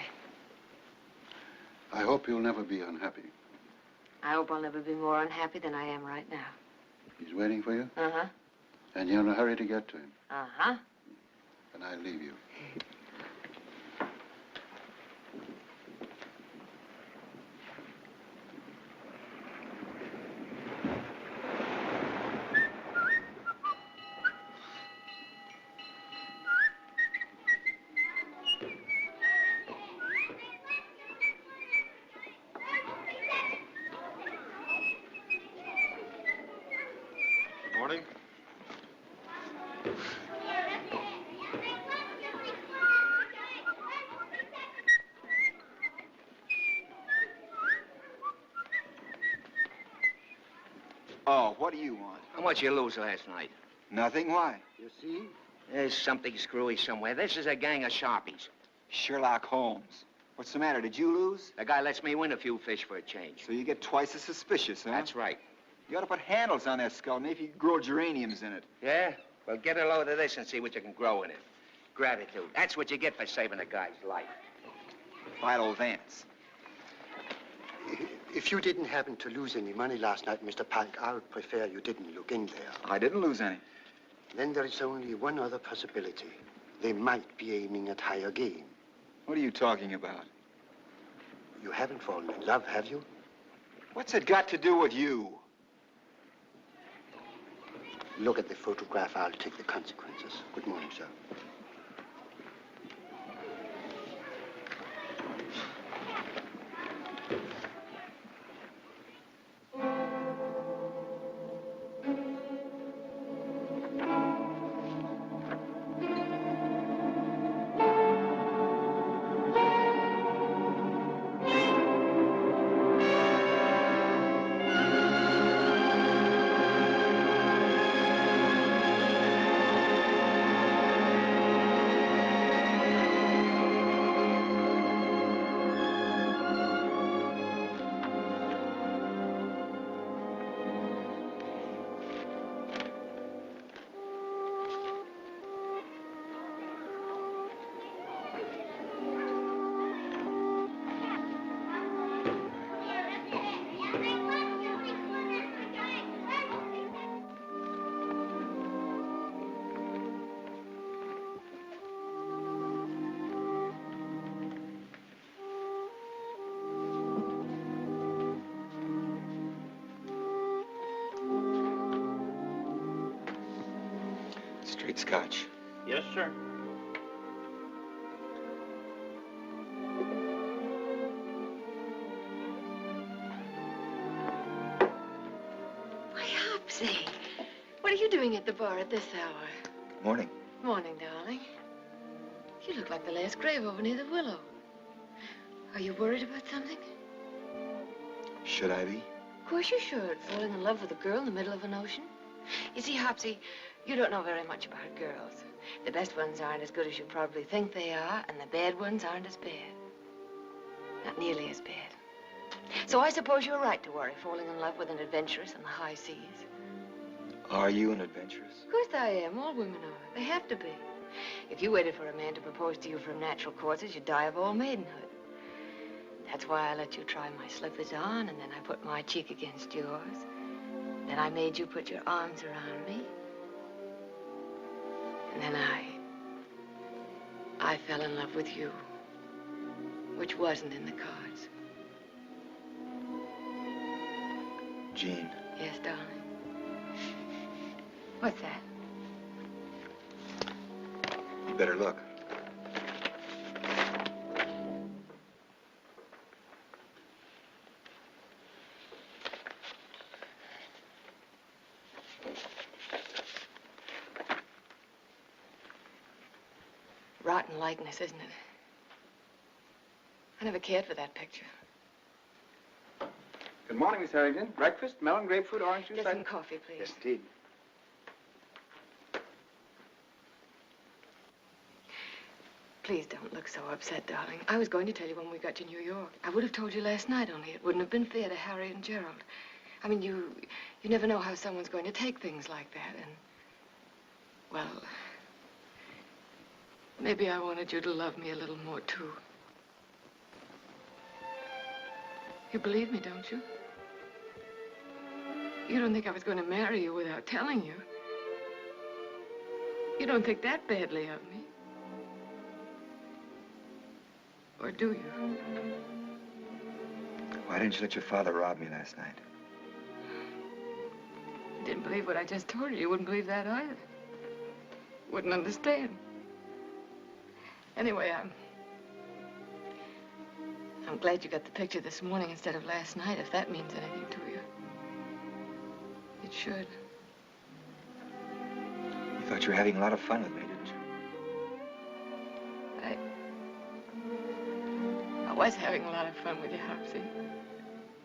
I hope you'll never be unhappy. I hope I'll never be more unhappy than I am right now. He's waiting for you? Uh-huh. And you're in a hurry to get to him? Uh-huh. Then I leave you. Morning. Oh, what do you want? How much you lose last night? Nothing. Why? You see? There's something screwy somewhere. This is a gang of sharpies. Sherlock Holmes. What's the matter? Did you lose? The guy lets me win a few fish for a change. So you get twice as suspicious, huh? That's right. You ought to put handles on that skull. Maybe you could grow geraniums in it. Yeah? Well, get a load of this and see what you can grow in it. Gratitude. That's what you get for saving a guy's life. Philo Vance. If you didn't happen to lose any money last night, Mr. Pike, I would prefer you didn't look in there. I didn't lose any. Then there is only one other possibility. They might be aiming at higher game. What are you talking about? You haven't fallen in love, have you? What's it got to do with you? Look at the photograph. I'll take the consequences. Good morning, sir. Straight Scotch. Yes, sir. Why, Hopsy, what are you doing at the bar at this hour? Morning. Morning, darling. You look like the last grave over near the willow. Are you worried about something? Should I be? Of course you should. Falling in love with a girl in the middle of an ocean. You see, Hopsy, you don't know very much about girls. The best ones aren't as good as you probably think they are, and the bad ones aren't as bad. Not nearly as bad. So I suppose you're right to worry, falling in love with an adventuress in the high seas. Are you an adventuress? Of course I am. All women are. They have to be. If you waited for a man to propose to you from natural causes, you'd die of old maidenhood. That's why I let you try my slippers on, and then I put my cheek against yours. Then I made you put your arms around me. And then I fell in love with you, which wasn't in the cards. Jean. Yes, darling. What's that? You better look. Rotten likeness, isn't it? I never cared for that picture. Good morning, Miss Harrington. Breakfast, melon, grapefruit, orange juice. Just some coffee, please. Yes, indeed. Please don't look so upset, darling. I was going to tell you when we got to New York. I would have told you last night, only it wouldn't have been fair to Harry and Gerald. I mean, you never know how someone's going to take things like that, and, well, maybe I wanted you to love me a little more, too. You believe me, don't you? You don't think I was going to marry you without telling you. You don't think that badly of me. Or do you? Why didn't you let your father rob me last night? You didn't believe what I just told you. You wouldn't believe that either. Wouldn't understand. Anyway, I'm glad you got the picture this morning instead of last night, if that means anything to you. It should. You thought you were having a lot of fun with me, didn't you? I was having a lot of fun with you, Hopsy.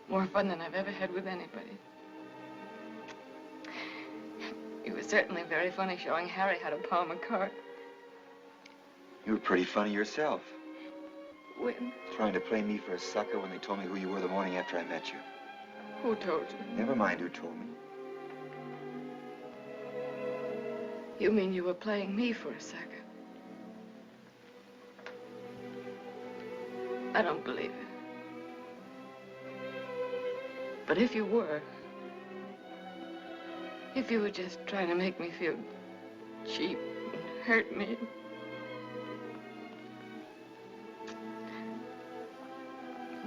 More fun than I've ever had with anybody. You were certainly very funny showing Harry how to palm a card. You were pretty funny yourself. When? Trying to play me for a sucker when they told me who you were the morning after I met you. Who told you? Never mind who told me. You mean you were playing me for a sucker? I don't believe it. But if you were, if you were just trying to make me feel cheap and hurt me,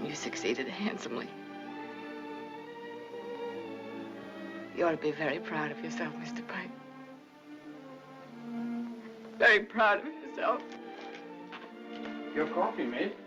you succeeded handsomely. You ought to be very proud of yourself, Mr. Pike. Very proud of yourself. Your coffee, mate.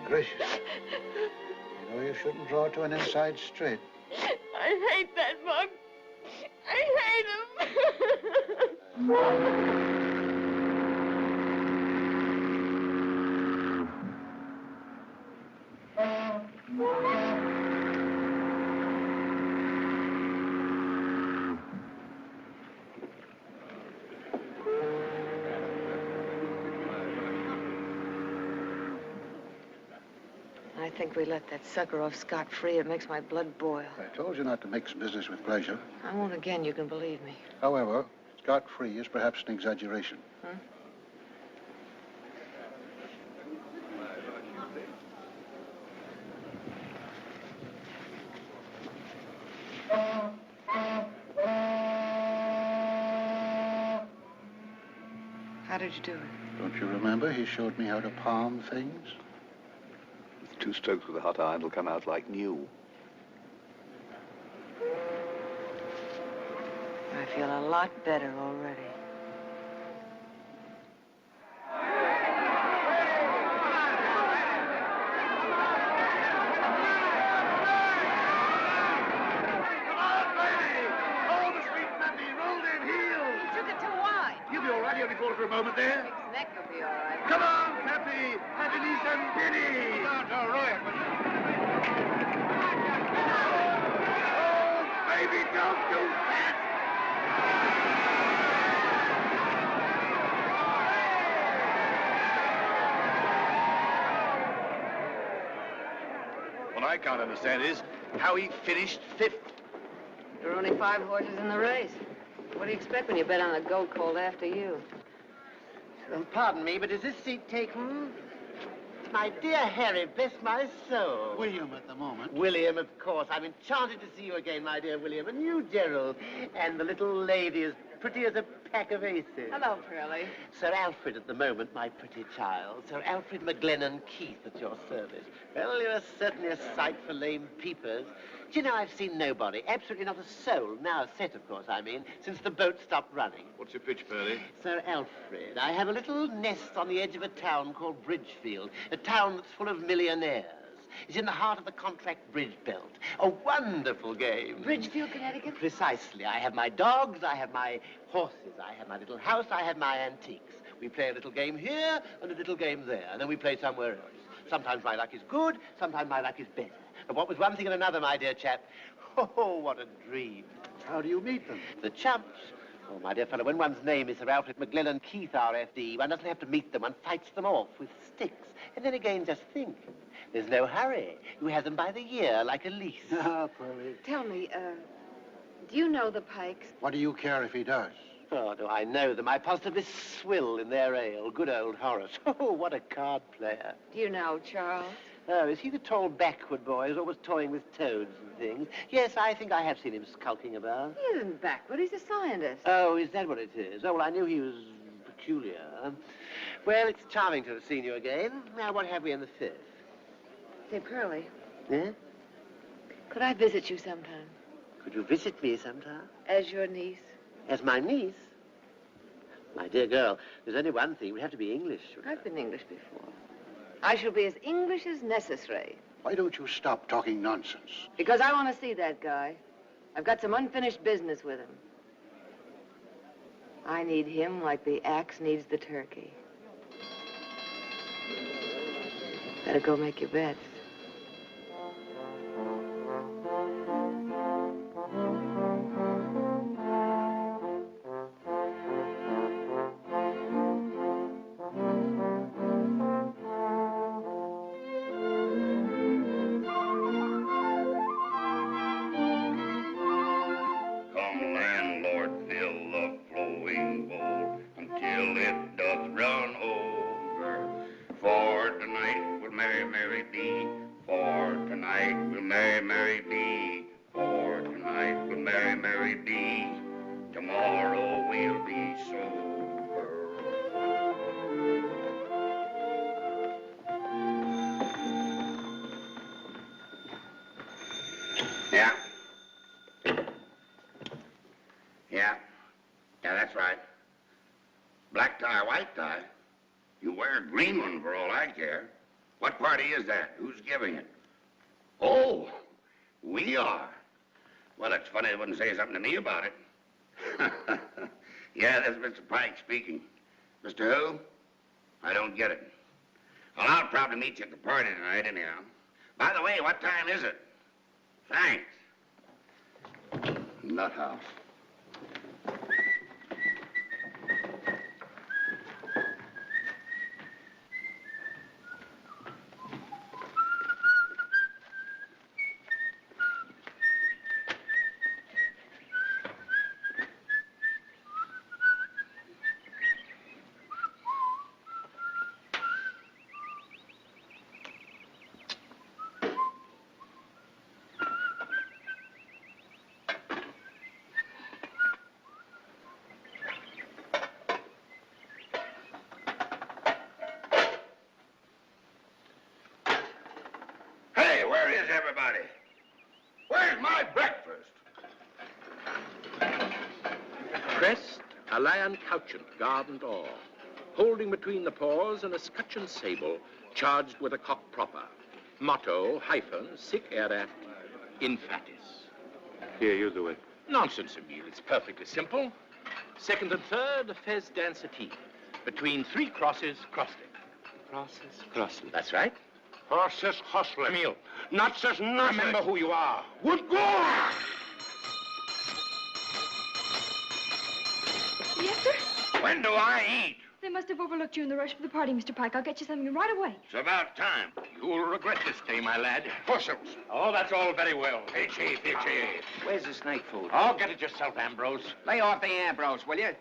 Gracious. You know you shouldn't draw to an inside straight. I hate that mug. I hate him. I think we let that sucker off scot-free. It makes my blood boil. I told you not to mix business with pleasure. I won't again, you can believe me. However, scot-free is perhaps an exaggeration. Huh? How did you do it? Don't you remember? He showed me how to palm things. With 2 strokes with a hot iron, it'll come out like new. I feel a lot better already. For a moment there. His neck will be all right. Come on, Peppy! Happy some penny! All right. Oh, baby, don't do that! What I can't understand is how he finished 5th. There are only 5 horses in the race. What do you expect when you bet on a goat called after you? Pardon me, but is this seat taken? My dear Harry, bless my soul. William at the moment. William, of course. I'm enchanted to see you again, my dear William. And you, Gerald. And the little lady as pretty as a pack of aces. Hello, Pearlie. Sir Alfred at the moment, my pretty child. Sir Alfred McGlennon Keith at your service. Well, you're certainly a sight for lame peepers. Do you know, I've seen nobody, absolutely not a soul, now a set, of course, I mean, since the boat stopped running. What's your pitch, Pearlie? Sir Alfred, I have a little nest on the edge of a town called Bridgefield, a town that's full of millionaires. It's in the heart of the contract bridge belt. A wonderful game. Bridgefield, Connecticut? Precisely. I have my dogs, I have my horses, I have my little house, I have my antiques. We play a little game here and a little game there, and then we play somewhere else. Sometimes my luck is good, sometimes my luck is better. But what was one thing and another, my dear chap? Oh, what a dream. How do you meet them? The chumps. Oh, my dear fellow, when one's name is Sir Alfred McGlennon Keith, RFD, one doesn't have to meet them. One fights them off with sticks. And then again, just think. There's no hurry. You have them by the year, like a lease. Ah, Pearlie. Tell me, do you know the Pikes? What do you care if he does? Oh, do I know them? I positively swill in their ale. Good old Horace. Oh, what a card player. Do you know Charles? Oh, is he the tall backward boy who's always toying with toads and things? Yes, I think I have seen him skulking about. He isn't backward. He's a scientist. Oh, is that what it is? Oh, well, I knew he was peculiar. Well, it's charming to have seen you again. Now, what have we in the 5th? Say, Pearlie. Yeah? Could I visit you sometime? Could you visit me sometime? As your niece? As my niece? My dear girl, there's only one thing. We have to be English. I've been English before. I shall be as English as necessary. Why don't you stop talking nonsense? Because I want to see that guy. I've got some unfinished business with him. I need him like the axe needs the turkey. Better go make your bets. Yeah, that's right. Black tie, white tie. You wear a green one for all I care. What party is that? Who's giving it? Oh, we are. Well, it's funny they wouldn't say something to me about it. Yeah, this is Mr. Pike speaking. Mr. Who? I don't get it. Well, I'll probably meet you at the party tonight anyhow. By the way, what time is it? Thanks. Nut house. everybody. Where's my breakfast? Crest, a lion couchant, garden or, holding between the paws an escutcheon sable charged with a cock proper. Motto, hyphen, sic erat, infatis. Here, you do it. Nonsense, Emile. It's perfectly simple. Second and third, fez dansetie. Between three crosses, crossed it. Crosses, crosses. That's right. Horses hustling. Emile. Not says nothing. Remember who you are. Would go! Yes, sir? When do I eat? They must have overlooked you in the rush for the party, Mr. Pike. I'll get you something right away. It's about time. You'll regret this day, my lad. Pussles. Oh, that's all very well. Pitchy, pitchy. Where's the snake food? Oh, get it yourself, Ambrose. Lay off the Ambrose, will you?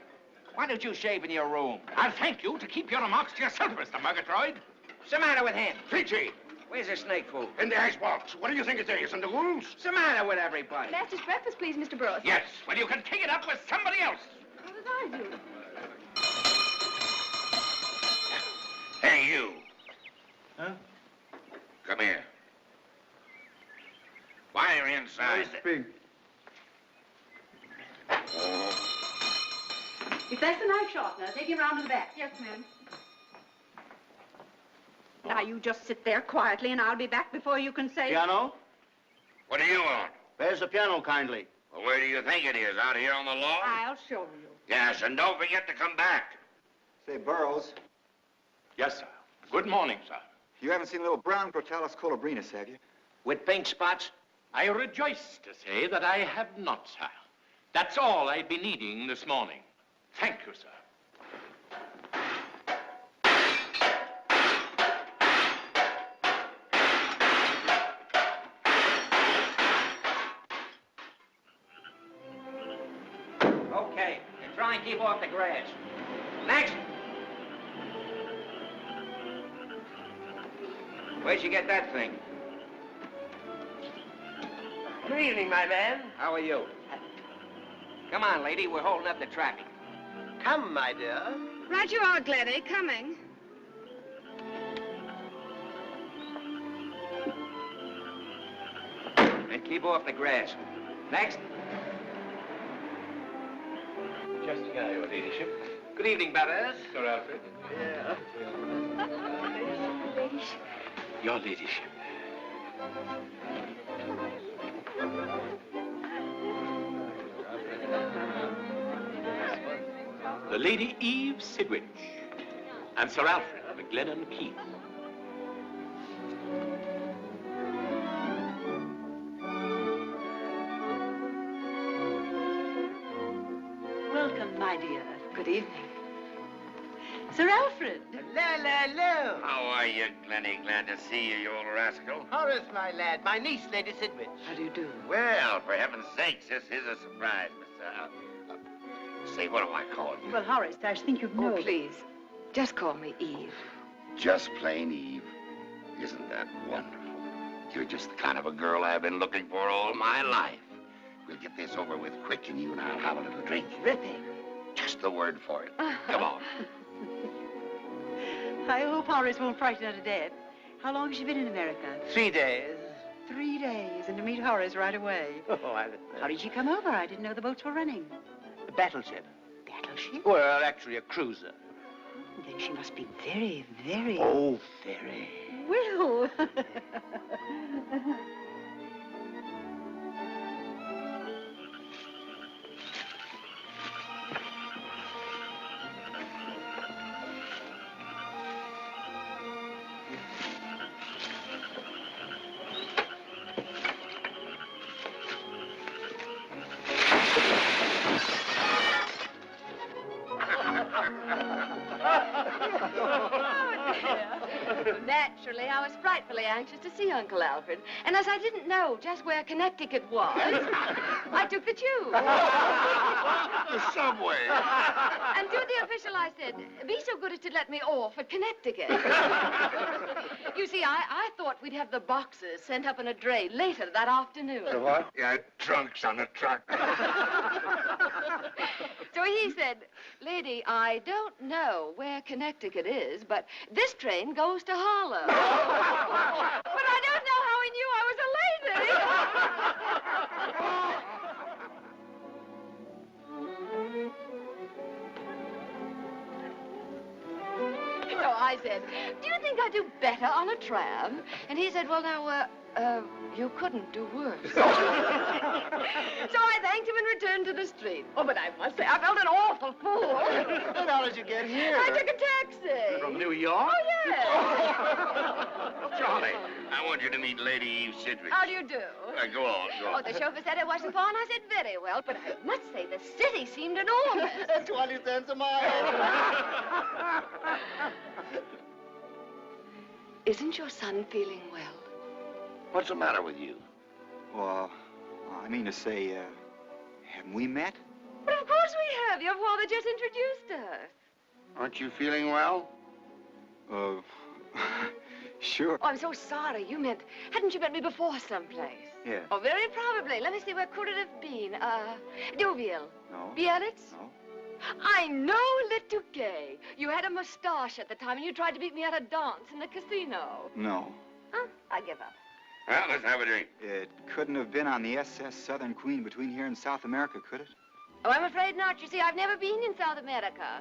Why don't you shave in your room? I'll thank you to keep your remarks to yourself, Mr. Murgatroyd. What's the matter with him? Peachy. Where's the snake food? In the icebox. What do you think it is? In the wounds? What's the matter with everybody? Master's breakfast, please, Mr. Burroughs. Yes, well, you can take it up with somebody else. What did I do? Hey, you. Huh? Come here. Why are you inside? Speak. Oh. If that's the knife sharpener, take him round to the back. Yes, ma'am. Now, you just sit there quietly, and I'll be back before you can say... Piano? What do you want? Where's the piano, kindly? Well, where do you think it is? Out here on the lawn? I'll show you. Yes, and don't forget to come back. Say, Burroughs, Yes, sir. Good morning, sir. you haven't seen a little brown Crotalus colobrinus, have you? With pink spots? I rejoice to say that I have not, sir. That's all I'd be needing this morning. Thank you, sir. Okay, and try and keep off the grass. Next. Where'd you get that thing? Good evening, my man. How are you? Come on, lady, we're holding up the traffic. Come, my dear. Right you are, Glenny, coming. And keep off the grass. Next. Just here, your ladyship. Good evening, Barres. Sir Alfred. Yeah. Your ladyship. The Lady Eve Sidwich and Sir Alfred McGlennon Keith. Welcome, my dear. Good evening. Sir Alfred. Hello. How are you, Glenny? Glad to see you, you old rascal. Horace, my lad. My niece, Lady Sidwich. How do you do? Well, for heaven's sakes, this is a surprise, Miss say, what do I call you? Well, Horace, I think you've known. Oh, please. Just call me Eve. Just plain Eve. Isn't that wonderful? You're just the kind of a girl I've been looking for all my life. We'll get this over with quick, and you and I'll have a little drink. Ripping. Just the word for it. Come on. I hope Horace won't frighten her to death. How long has she been in America? 3 days. 3 days, and to meet Horace right away. Oh, How did she come over? I didn't know the boats were running. A battleship. Battleship? Well, actually a cruiser. Then she must be very, very... Oh, very. Well... Naturally, I was frightfully anxious to see Uncle Alfred. And as I didn't know just where Connecticut was, I took the tube. The subway. And to the official I said, be so good as to let me off at Connecticut. You see, I thought we'd have the boxes sent up in a dray later that afternoon. The what? Yeah, trunks on a truck. So he said, lady, I don't know where Connecticut is, but this train goes to Harlem. But I don't know how he knew I was a lady. I said, do you think I'd do better on a tram? And he said, well, now, you couldn't do worse. So I thanked him and returned to the street. Oh, but I must say, I felt an awful fool. And how did you get here? I took a taxi. From New York? Oh, yes. Charlie, I want you to meet Lady Eve Sidgwick. How do you do? Go on, go on. Oh, the chauffeur said it wasn't far, and I said very well, but I must say the city seemed enormous. 20 cents a mile. Isn't your son feeling well? What's the matter with you? Well, I mean to say, haven't we met? But of course we have. Your father just introduced us. Aren't you feeling well? Sure. Oh, I'm so sorry. You meant, hadn't you met me before someplace? Yeah. Oh, very probably. Let me see, where could it have been? Deauville. No. Biarritz? No. I know, little gay. You had a mustache at the time, and you tried to beat me at a dance in the casino. No. Huh? I give up. Well, let's have a drink. It couldn't have been on the SS Southern Queen between here and South America, could it? Oh, I'm afraid not. You see, I've never been in South America.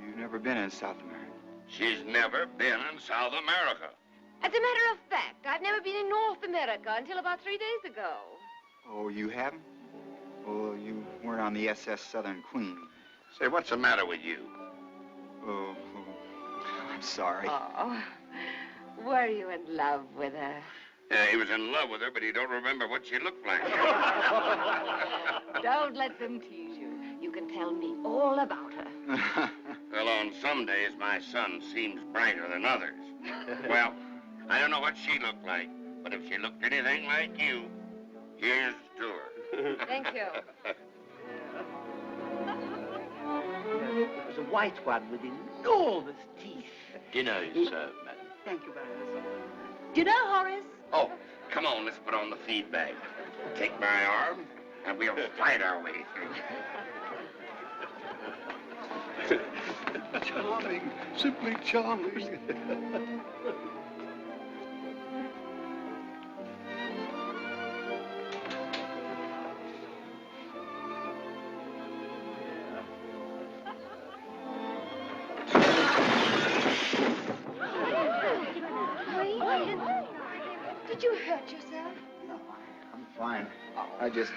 You've never been in South America. She's never been in South America. As a matter of fact, I've never been in North America until about 3 days ago. Oh, you haven't? Well, you weren't on the SS Southern Queen. Say, what's the matter with you? Oh, I'm sorry. Oh, were you in love with her? He was in love with her, but he don't remember what she looked like. Don't let them tease you. You can tell me all about her. Well, on some days, my sun seems brighter than others. Well, I don't know what she looked like, but if she looked anything like you, here's to her. Thank you. It was a white one with enormous teeth. Dinner is served, madam. Thank you very much. Do you know, Horace? Oh, come on, let's put on the feed bag. Take my arm, and we'll fight our way through. Charming, simply charming. Did you hurt yourself? No, I'm fine. I just...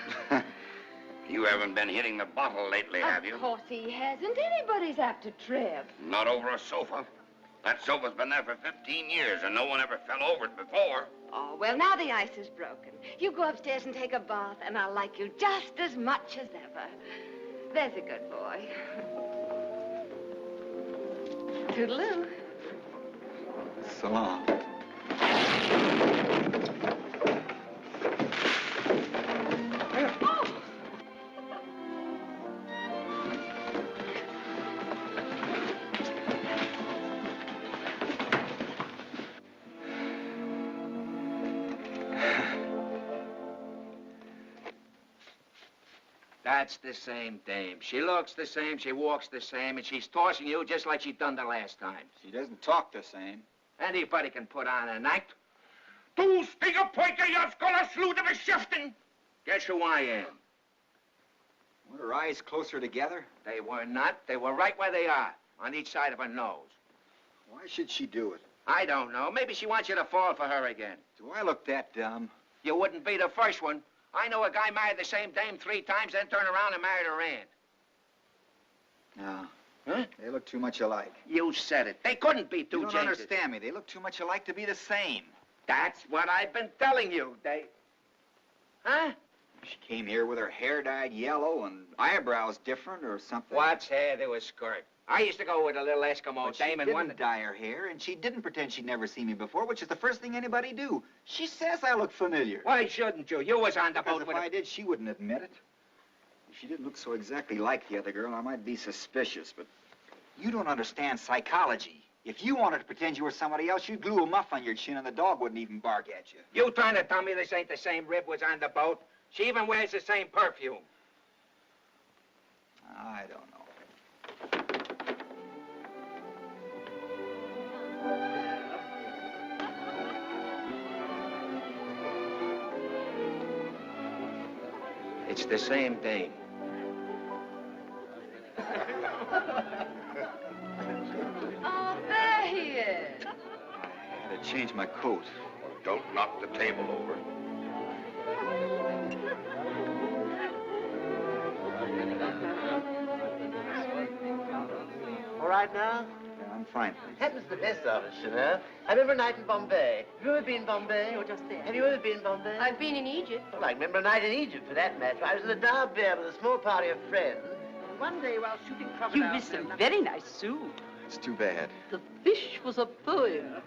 You haven't been hitting the bottle lately, have you? Of course he hasn't. Anybody's apt to trip. Not over a sofa. That sofa's been there for 15 years, and no one ever fell over it before. Oh, well, now the ice is broken. You go upstairs and take a bath, and I'll like you just as much as ever. There's a good boy. Toodaloo. So long. That's the same dame. She looks the same, she walks the same, and she's tossing you just like she done the last time. She doesn't talk the same. Anybody can put on an act. Du stiger pojke, jag ska sluta med käften! Guess who I am? Were her eyes closer together? They were not. They were right where they are, on each side of her nose. Why should she do it? I don't know. Maybe she wants you to fall for her again. Do I look that dumb? You wouldn't be the first one. I know a guy married the same dame 3 times, then turned around and married her aunt. No. Huh? They look too much alike. You said it. They couldn't be two You don't changes. understand me. They look too much alike to be the same. That's what I've been telling you. Huh? She came here with her hair dyed yellow and eyebrows different or something. What's hair to a skirt? I used to go with a little Eskimo But dame she and one... didn't dye her hair, and she didn't pretend she'd never seen me before, which is the first thing anybody do. She says I look familiar. Why shouldn't you? You was on the Because boat if with I did, she wouldn't admit it. If she didn't look so exactly like the other girl, I might be suspicious, but you don't understand psychology. If you wanted to pretend you were somebody else, you'd glue a muff on your chin and the dog wouldn't even bark at you. You trying to tell me this ain't the same rib was on the boat? She even wears the same perfume. I don't know. It's the same dame. Oh, there change my coat. Well, don't knock the table over. All right now? Yeah, I'm fine. Happens the best of us, you know. I remember a night in Bombay. Have you ever been in Bombay? Or just there? Have you ever been in Bombay? I've been in Egypt. Well, I remember a night in Egypt, for that matter. I was in the Darbeer with a small party of friends. One day, while shooting crocodiles... You missed some very nice soup. It's too bad. The fish was a poem.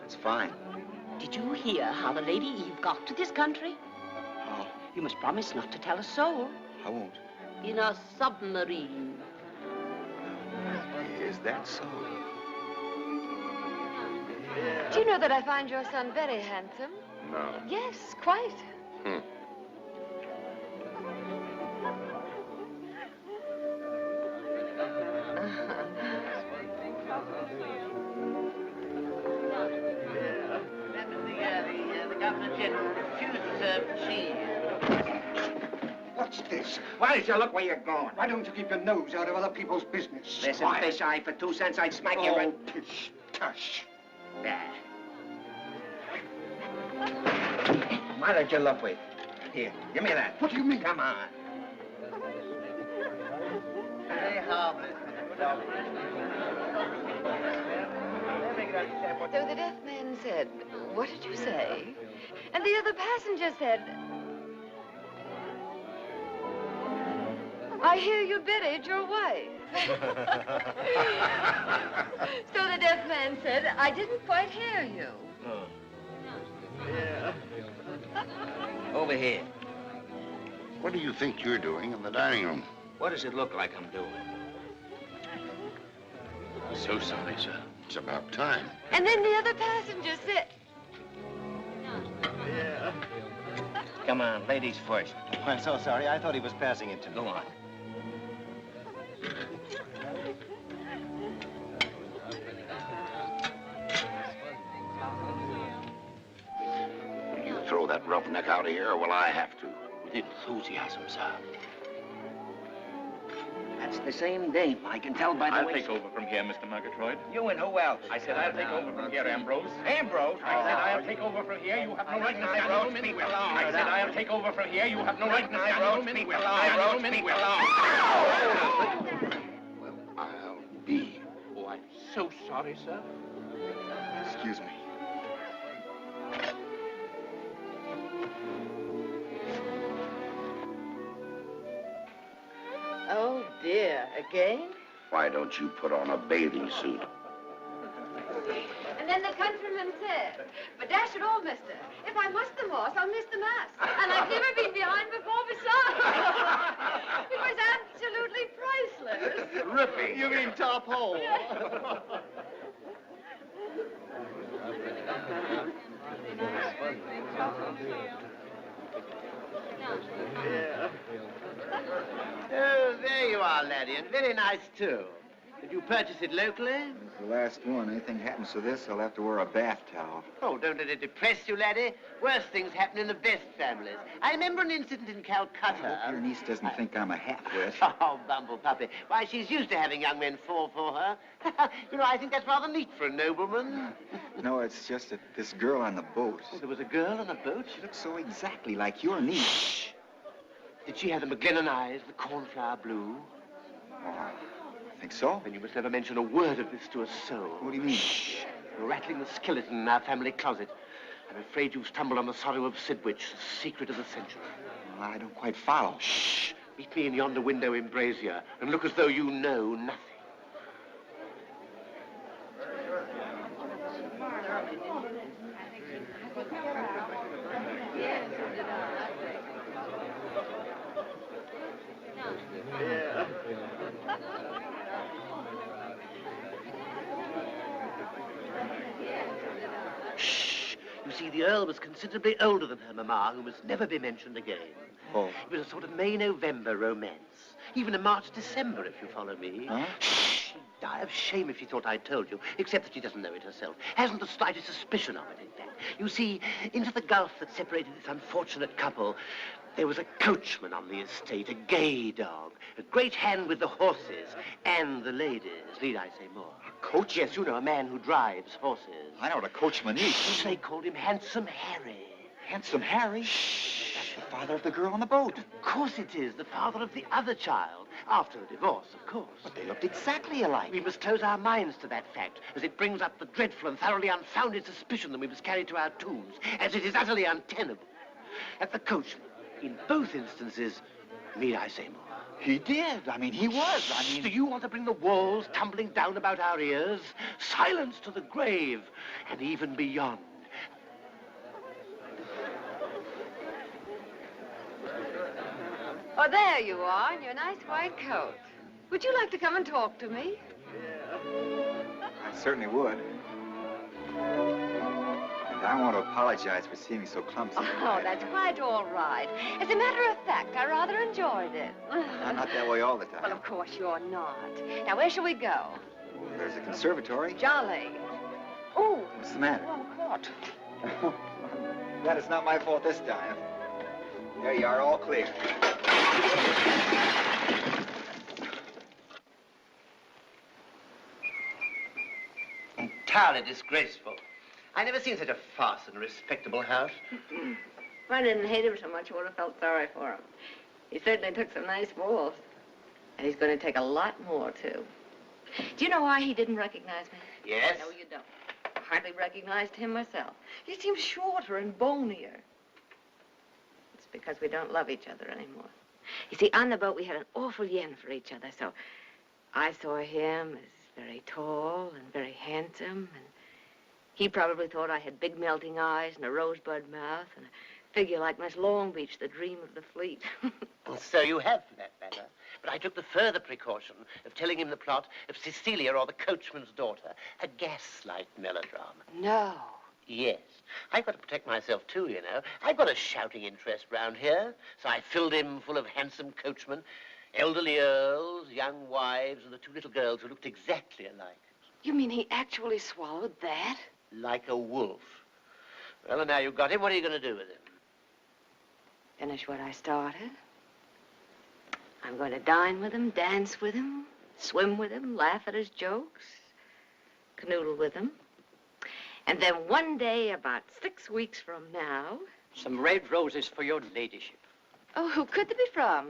It's fine. Did you hear how the Lady Eve got to this country? How? You must promise not to tell a soul. I won't. In a submarine. Is that so? Do you know that I find your son very handsome? No. Yes, quite. The Governor General refused to serve cheese. What's this? Why don't you look where you're going? Why don't you keep your nose out of other people's business? Listen, fish eye, for 2 cents I'd smack you in... Pish, tush. There. Why don't you look with? Here, give me that. What do you mean? Come on. Very harmless. So the deaf man said, what did you say? And the other passenger said, I hear you buried your wife. So the deaf man said, I didn't quite hear you. Oh. Yeah. Over here. What do you think you're doing in the dining room? What does it look like I'm doing? So sorry, sir. It's about time. And then the other passenger said, Yeah. Come on, ladies first. I'm so sorry. I thought he was passing it to me. Go on. Will you throw that roughneck out of here, or will I have to? With enthusiasm, sir. That's the same dame. I can tell by the way... I'll take over from here, Mr. Murgatroyd. You and who else? I said I'll take over from here, Ambrose. Ambrose? I said I'll take over from here. You have no right to stand alone anywhere. I said I'll take over from here. You have no right to stand alone anywhere. I'll be. Oh, I'm so sorry, sir. Excuse me. oh dear, again? Why don't you put on a bathing suit? And then the countryman said, but dash it all, mister, if I must the moss, I'll miss the mass. And I've never been behind before besides. It was absolutely priceless. Ripping. You mean top hole? Yeah. Oh, there you are, laddie, and very nice, too. Did you purchase it locally? It's the last one. Anything happens to this, I'll have to wear a bath towel. Oh, don't let it depress you, laddie. Worse things happen in the best families. I remember an incident in Calcutta. I hope your niece doesn't think I'm a half-wit. Oh, Bumble Puppy. Why, she's used to having young men fall for her. You know, I think that's rather neat for a nobleman. No, it's just that this girl on the boat. Oh, there was a girl on a boat? She looks so exactly like your niece. Shh. Did she have the McGlennon eyes, the cornflower blue? Oh, I think so. Then you must never mention a word of this to a soul. What do you mean? Shh. You're rattling the skeleton in our family closet. I'm afraid you've stumbled on the sorrow of Sidwich, the secret of the century. Well, I don't quite follow. Shh. Meet me in yonder window in Brazier and look as though you know nothing. Yeah. Shh. You see, the Earl was considerably older than her mamma, who must never be mentioned again. Oh. It was a sort of May-November romance. Even in March, December, if you follow me. Huh? Shh! She'd die of shame if she thought I'd told you, except that she doesn't know it herself. Hasn't the slightest suspicion of it, in fact. You see, into the gulf that separated this unfortunate couple, there was a coachman on the estate, a gay dog, a great hand with the horses and the ladies. Need I say more? A coach? Yes, you know, a man who drives horses. I know what a coachman is. They called him Handsome Harry. Handsome Harry? Shh. That's the father of the girl on the boat. Of course it is, the father of the other child. After a divorce, of course. But they looked exactly alike. We must close our minds to that fact, as it brings up the dreadful and thoroughly unfounded suspicion that we must carry to our tombs, as it is utterly untenable. At the coachman, in both instances, need I say more? He did. I mean, he was. I mean... Do you want to bring the walls tumbling down about our ears? Silence to the grave, and even beyond. Oh, there you are, in your nice white coat. Would you like to come and talk to me? I certainly would. And I want to apologize for seeming so clumsy. Oh, that's quite all right. As a matter of fact, I rather enjoyed it. I'm not that way all the time. Well, of course you're not. Now, where shall we go? There's a conservatory. Jolly. Oh. What's the matter? Wrong court. That is not my fault this time. There you are, all clear. Entirely disgraceful. I never seen such a farce in a respectable house. If I didn't hate him so much, I would have felt sorry for him. He certainly took some nice balls. And he's going to take a lot more, too. Do you know why he didn't recognize me? Yes? No, you don't. I hardly recognized him myself. He seems shorter and bonier. It's because we don't love each other anymore. You see, on the boat, we had an awful yen for each other, so I saw him as very tall and very handsome, and he probably thought I had big melting eyes and a rosebud mouth and a figure like Miss Long Beach, the dream of the fleet. And so you have, for that matter. But I took the further precaution of telling him the plot of Cecilia or the coachman's daughter, a gaslight melodrama. No. Yes. I've got to protect myself, too, you know. I've got a shouting interest round here. So I filled him full of handsome coachmen, elderly earls, young wives, and the two little girls who looked exactly alike. You mean he actually swallowed that? Like a wolf. Well, and now you've got him, what are you going to do with him? Finish what I started. I'm going to dine with him, dance with him, swim with him, laugh at his jokes, canoodle with him. And then one day, about 6 weeks from now... Some red roses for your ladyship. Oh, who could they be from?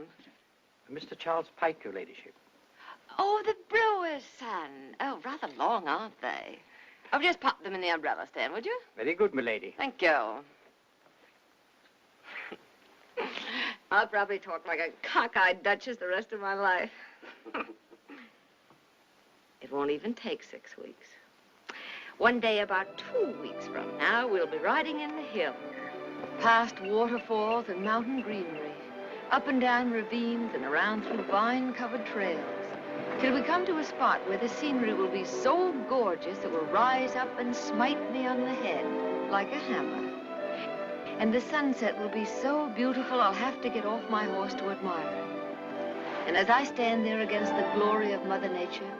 Mr. Charles Pike, your ladyship. Oh, the brewer's son. Oh, rather long, aren't they? Oh, just pop them in the umbrella stand, would you? Very good, milady. Thank you. I'll probably talk like a cockeyed duchess the rest of my life. It won't even take 6 weeks. One day, about 2 weeks from now, we'll be riding in the hills, past waterfalls and mountain greenery, up and down ravines and around through vine-covered trails, till we come to a spot where the scenery will be so gorgeous it will rise up and smite me on the head like a hammer. And the sunset will be so beautiful I'll have to get off my horse to admire it. And as I stand there against the glory of Mother Nature,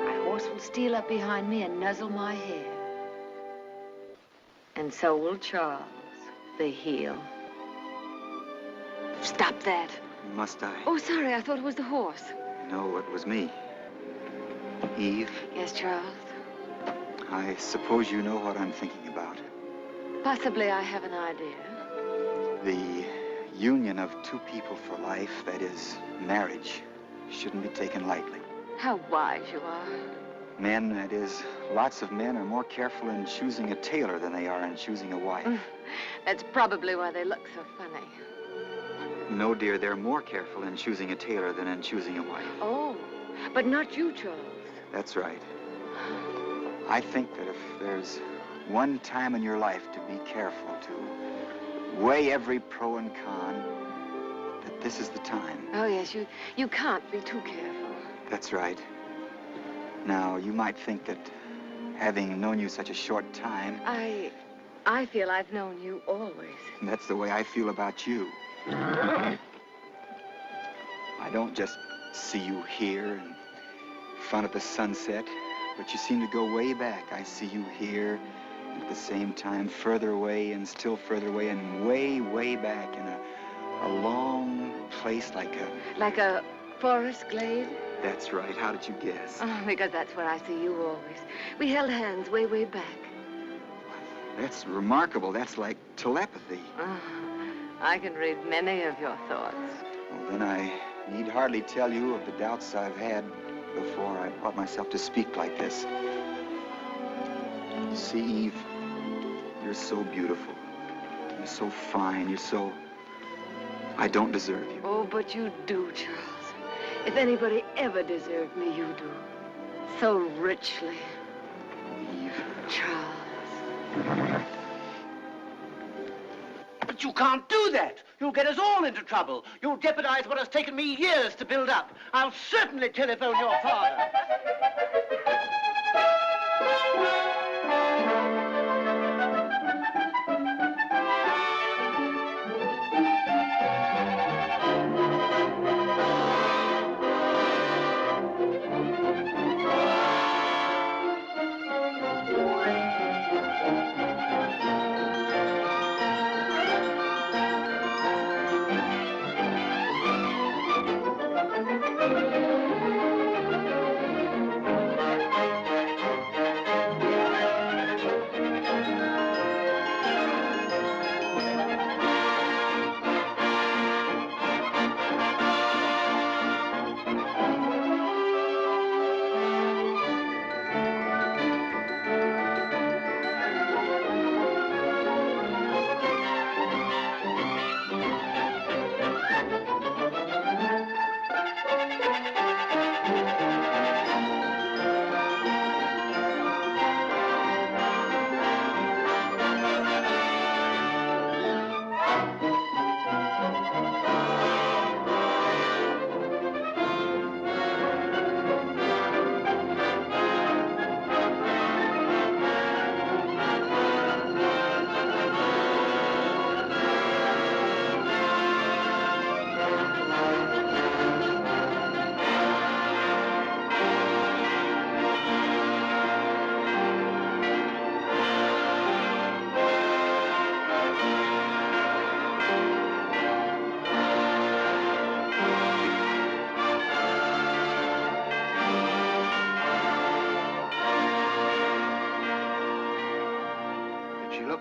my horse will steal up behind me and nuzzle my hair. And so will Charles, the heel. Stop that. Must I? Oh, sorry, I thought it was the horse. No, it was me. Eve. Yes, Charles? I suppose you know what I'm thinking about. Possibly I have an idea. The union of two people for life, that is, marriage, shouldn't be taken lightly. How wise you are. Men, that is, lots of men are more careful in choosing a tailor than they are in choosing a wife. That's probably why they look so funny. No, dear, they're more careful in choosing a tailor than in choosing a wife. Oh, but not you, Charles. That's right. I think that if there's one time in your life to be careful, to weigh every pro and con, that this is the time. Oh, yes, you can't be too careful. That's right. Now, you might think that having known you such a short time... I feel I've known you always. That's the way I feel about you. I don't just see you here and fun at the sunset, but you seem to go way back. I see you here, and at the same time further away and still further away and way, way back in a long place like a... Like a forest glade? That's right. How did you guess? Oh, because that's where I see you always. We held hands way, way back. That's remarkable. That's like telepathy. I can read many of your thoughts. Well, then I need hardly tell you of the doubts I've had before I brought myself to speak like this. You see, Eve, you're so beautiful. You're so fine. You're so... I don't deserve you. Oh, but you do, Charles. If anybody ever deserved me, you do. So richly. Eve. Charles. But you can't do that. You'll get us all into trouble. You'll jeopardize what has taken me years to build up. I'll certainly telephone your father.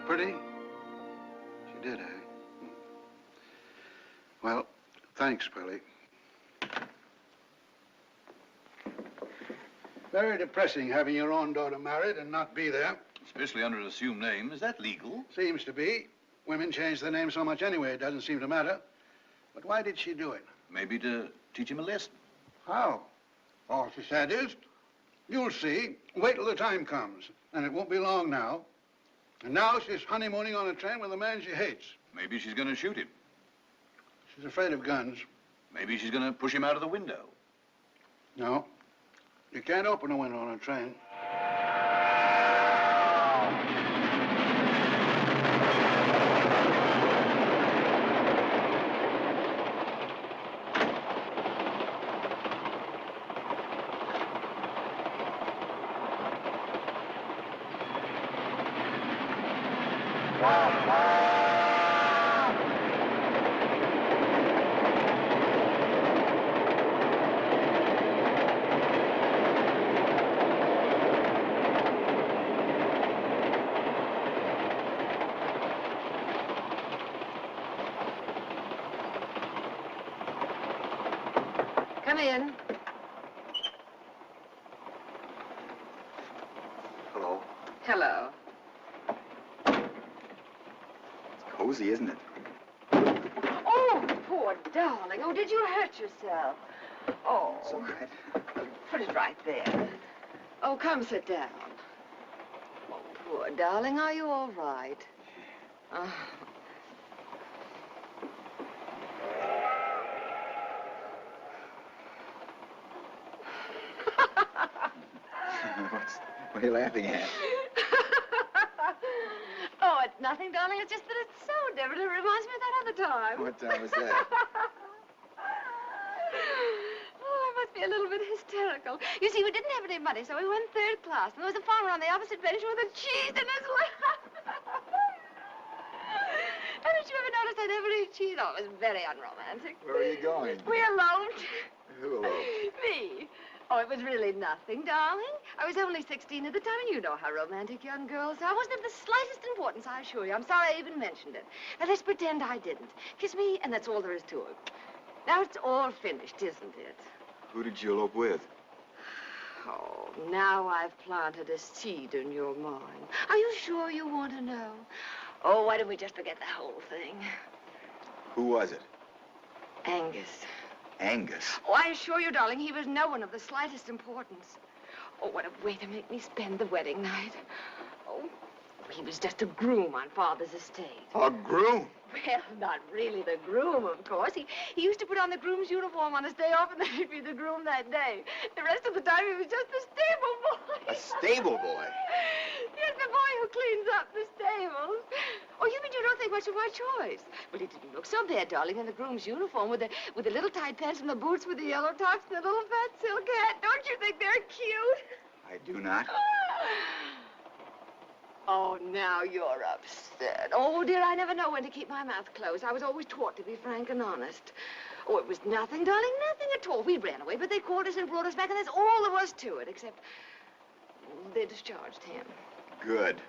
Pretty? She did, eh? Well, thanks, Pearlie. Very depressing having your own daughter married and not be there. Especially under an assumed name. Is that legal? Seems to be. Women change their name so much anyway, it doesn't seem to matter. But why did she do it? Maybe to teach him a lesson. How? All she said is, you'll see. Wait till the time comes. And it won't be long now. And now she's honeymooning on a train with a man she hates. Maybe she's going to shoot him. She's afraid of guns. Maybe she's going to push him out of the window. No. You can't open a window on a train. Come in. Hello. Hello. It's cozy, isn't it? Oh, poor darling. Oh, did you hurt yourself? Oh. It's all right. Put it right there. Oh, come sit down. Oh, poor darling. Are you all right? Oh. What are you laughing at? Oh, it's nothing, darling. It's just that it's so different. It reminds me of that other time. What time was that? Oh, me a little bit hysterical. You see, we didn't have any money, so we went third class. And there was a farmer on the opposite bench with a cheese in his lap. Haven't you ever noticed I never eat cheese? Oh, it was very unromantic. Where are you going? We eloped. Who eloped? Me. Oh, it was really nothing, darling. I was only 16 at the time, and you know how romantic young girls are. I wasn't of the slightest importance, I assure you. I'm sorry I even mentioned it. Now, let's pretend I didn't. Kiss me, and that's all there is to it. Now it's all finished, isn't it? Who did you elope with? Oh, now I've planted a seed in your mind. Are you sure you want to know? Oh, why don't we just forget the whole thing? Who was it? Angus. Angus? Oh, I assure you, darling, he was no one of the slightest importance. Oh, what a way to make me spend the wedding night. Oh, he was just a groom on Father's estate. A groom? Well, not really the groom, of course. He used to put on the groom's uniform on his day off, and then he'd be the groom that day. The rest of the time, he was just the stable boy. A stable boy? Yes, the boy who cleans up the stables. Oh, you mean you don't think much of my choice? Well, he didn't look so bad, darling, in the groom's uniform with the little tight pants and the boots with the yellow tops and the little fat silk hat. Don't you think they're cute? I do not. Oh, now you're upset. Oh, dear, I never know when to keep my mouth closed. I was always taught to be frank and honest. Oh, it was nothing, darling, nothing at all. We ran away, but they caught us and brought us back, and that's all there was to it, except they discharged him. Good.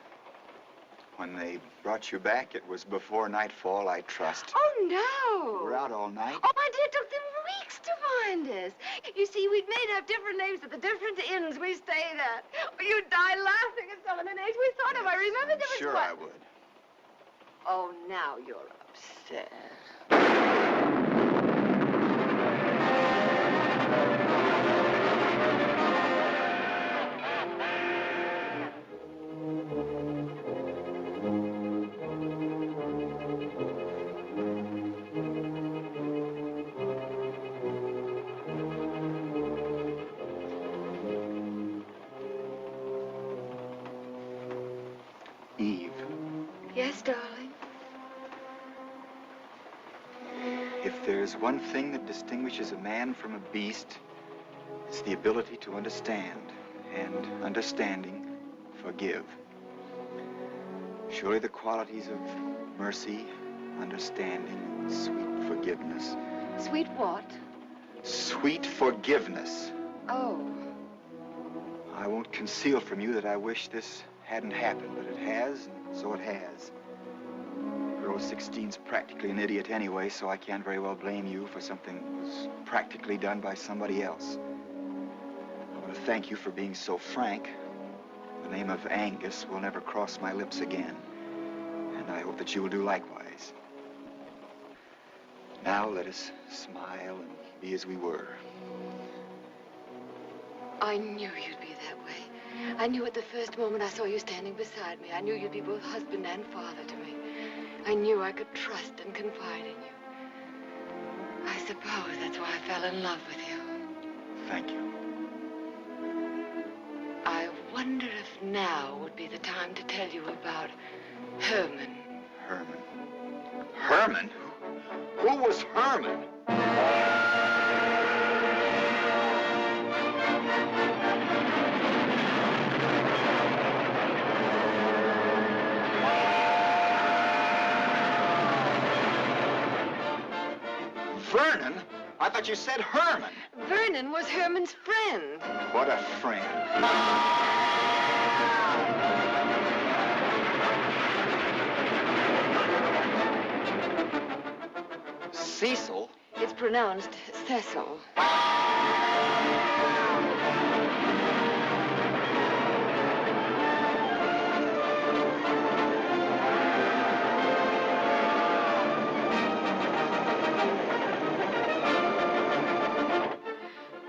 When they brought you back, it was before nightfall, I trust. Oh, no. You were out all night? Oh, my dear, it took them weeks to find us. You see, we'd made up different names at the different inns we stayed at. Oh, you'd die laughing at some of the names we thought of. I remember there was Sure one. I would. Oh, now you're upset. Eve, Yes, darling. if there's one thing that distinguishes a man from a beast, it's the ability to understand, and understanding, forgive. Surely the qualities of mercy, understanding, and sweet forgiveness. Sweet what? Sweet forgiveness. Oh. I won't conceal from you that I wish this hadn't happened, but it has, and so it has. Girl 16's practically an idiot anyway, so I can't very well blame you for something that was practically done by somebody else. I want to thank you for being so frank. The name of Angus will never cross my lips again, and I hope that you will do likewise. Now let us smile and be as we were. I knew you'd be that way. I knew at the first moment I saw you standing beside me. I knew you'd be both husband and father to me. I knew I could trust and confide in you. I suppose that's why I fell in love with you. Thank you. I wonder if now would be the time to tell you about Herman. Herman? Herman? Who was Herman? Vernon? I thought you said Herman. Vernon was Herman's friend. What a friend. Cecil? It's pronounced Cecil.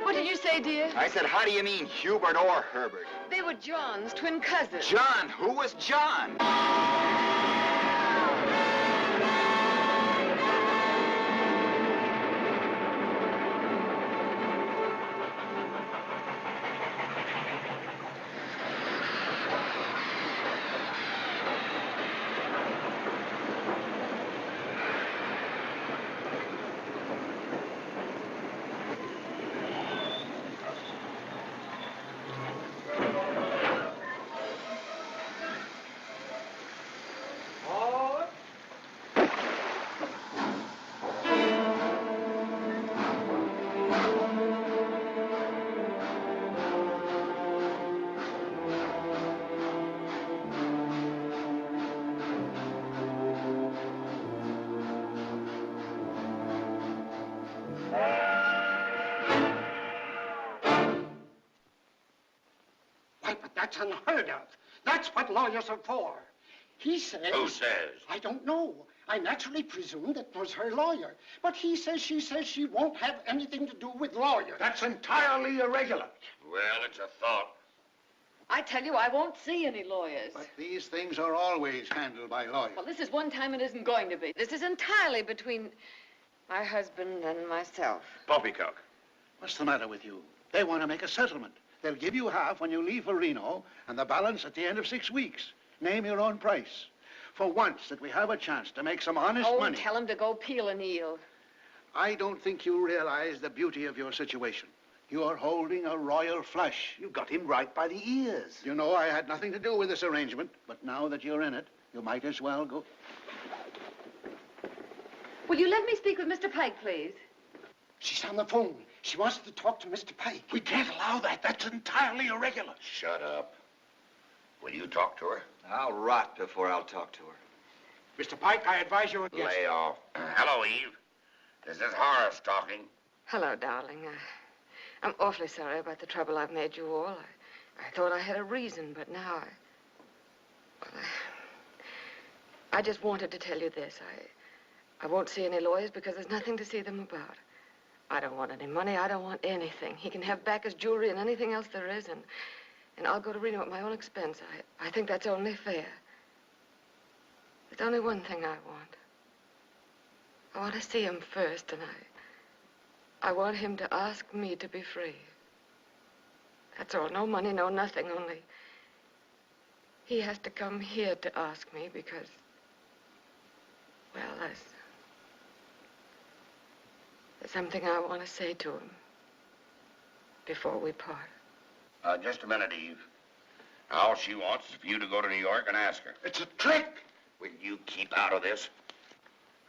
What did you say, dear? I said, how do you mean Hubert or Herbert? They were John's twin cousins. John? Who was John? Why, but that's unheard of. That's what lawyers are for. He says... Who says? I don't know. I naturally presumed it was her lawyer. But he says she won't have anything to do with lawyers. That's entirely irregular. Well, it's a thought. I tell you, I won't see any lawyers. But these things are always handled by lawyers. Well, this is one time it isn't going to be. This is entirely between my husband and myself. Poppycock. What's the matter with you? They want to make a settlement. They'll give you half when you leave for Reno, and the balance at the end of 6 weeks. Name your own price. For once that we have a chance to make some honest money. Tell him to go peel an eel. I don't think you realize the beauty of your situation. You are holding a royal flush. You got him right by the ears. You know I had nothing to do with this arrangement, but now that you're in it, you might as well go. Will you let me speak with Mr. Pike, please? She's on the phone. She wants to talk to Mr. Pike. We can't allow that. That's entirely irregular. Shut up. Will you talk to her? I'll rot before I'll talk to her. Mr. Pike, I advise you against... Lay off. Hello, Eve. This is Horace talking. Hello, darling. I'm awfully sorry about the trouble I've made you all. I thought I had a reason, but now I just wanted to tell you this. I won't see any lawyers because there's nothing to see them about. I don't want any money. I don't want anything. He can have back his jewelry and anything else there is, and I'll go to Reno at my own expense. I think that's only fair. There's only one thing I want. I want to see him first, and I want him to ask me to be free. That's all. No money, no nothing, only he has to come here to ask me because, well, there's something I want to say to him before we part. Just a minute, Eve. All she wants is for you to go to New York and ask her. It's a trick. Will you keep out of this?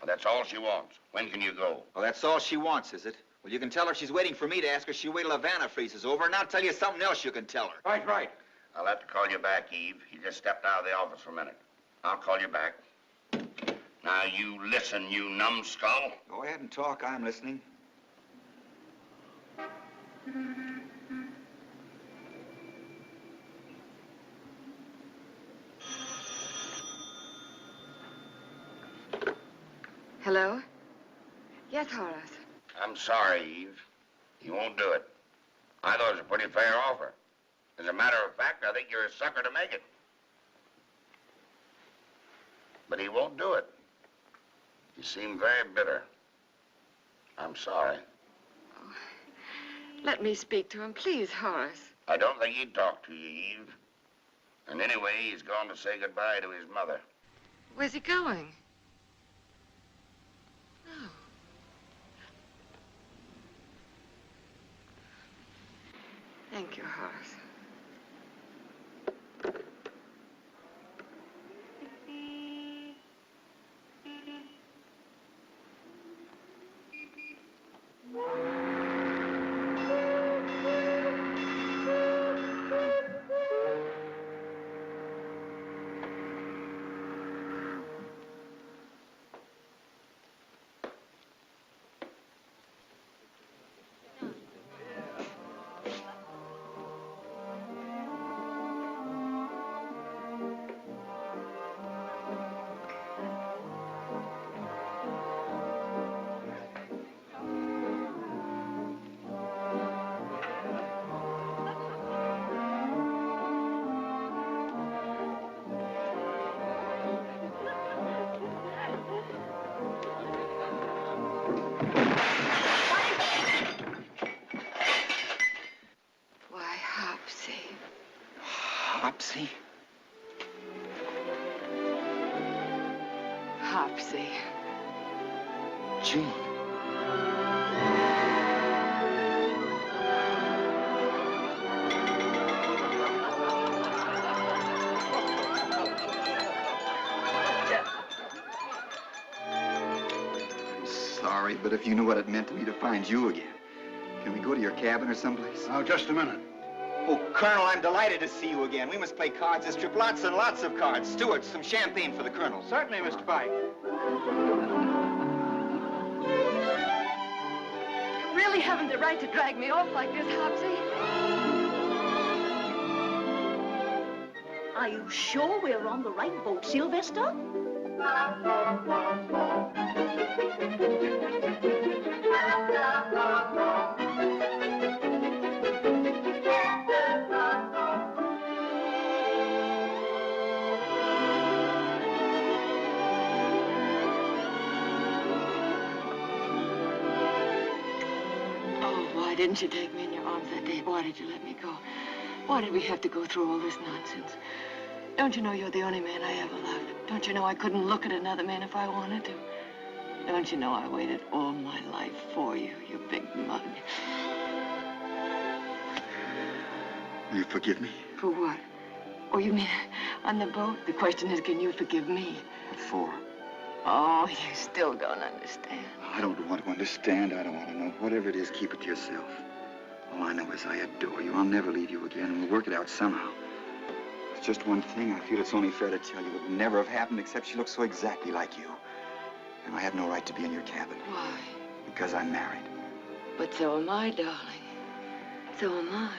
Well, that's all she wants. When can you go? Well, that's all she wants, is it? Well, you can tell her she's waiting for me to ask her. She'll wait till Havana freezes over, and I'll tell you something else you can tell her. Right. I'll have to call you back, Eve. He just stepped out of the office for a minute. I'll call you back. Now, you listen, you numbskull. Go ahead and talk. I'm listening. Hello? Yes, Horace. I'm sorry, Eve. He won't do it. I thought it was a pretty fair offer. As a matter of fact, I think you're a sucker to make it. But he won't do it. You seem very bitter. I'm sorry. Oh, let me speak to him, please, Horace. I don't think he'd talk to you, Eve. And anyway, he's gone to say goodbye to his mother. Where's he going? No. Thank you, Horace. Hopsy? Hopsy. Gee. I'm sorry, but if you knew what it meant to me to find you again. Can we go to your cabin or someplace? Now, just a minute. Oh, Colonel, I'm delighted to see you again. We must play cards this trip. Lots and lots of cards. Stewart, some champagne for the Colonel. Certainly, Mr. Pike. You really haven't the right to drag me off like this, Hopsy. Are you sure we're on the right boat, Sylvester? Why didn't you take me in your arms that day? Why did you let me go? Why did we have to go through all this nonsense? Don't you know you're the only man I ever loved? Don't you know I couldn't look at another man if I wanted to? Don't you know I waited all my life for you, you big mug? Will you forgive me? For what? Oh, you mean on the boat? The question is, can you forgive me? What for? Oh, you still don't understand. I don't want to understand. I don't want to know. Whatever it is, keep it to yourself. All I know is I adore you. I'll never leave you again, and we'll work it out somehow. It's just one thing. I feel it's only fair to tell you it would never have happened except she looks so exactly like you. And I have no right to be in your cabin. Why? Because I'm married. But so am I, darling. So am I.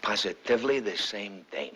Positively the same thing.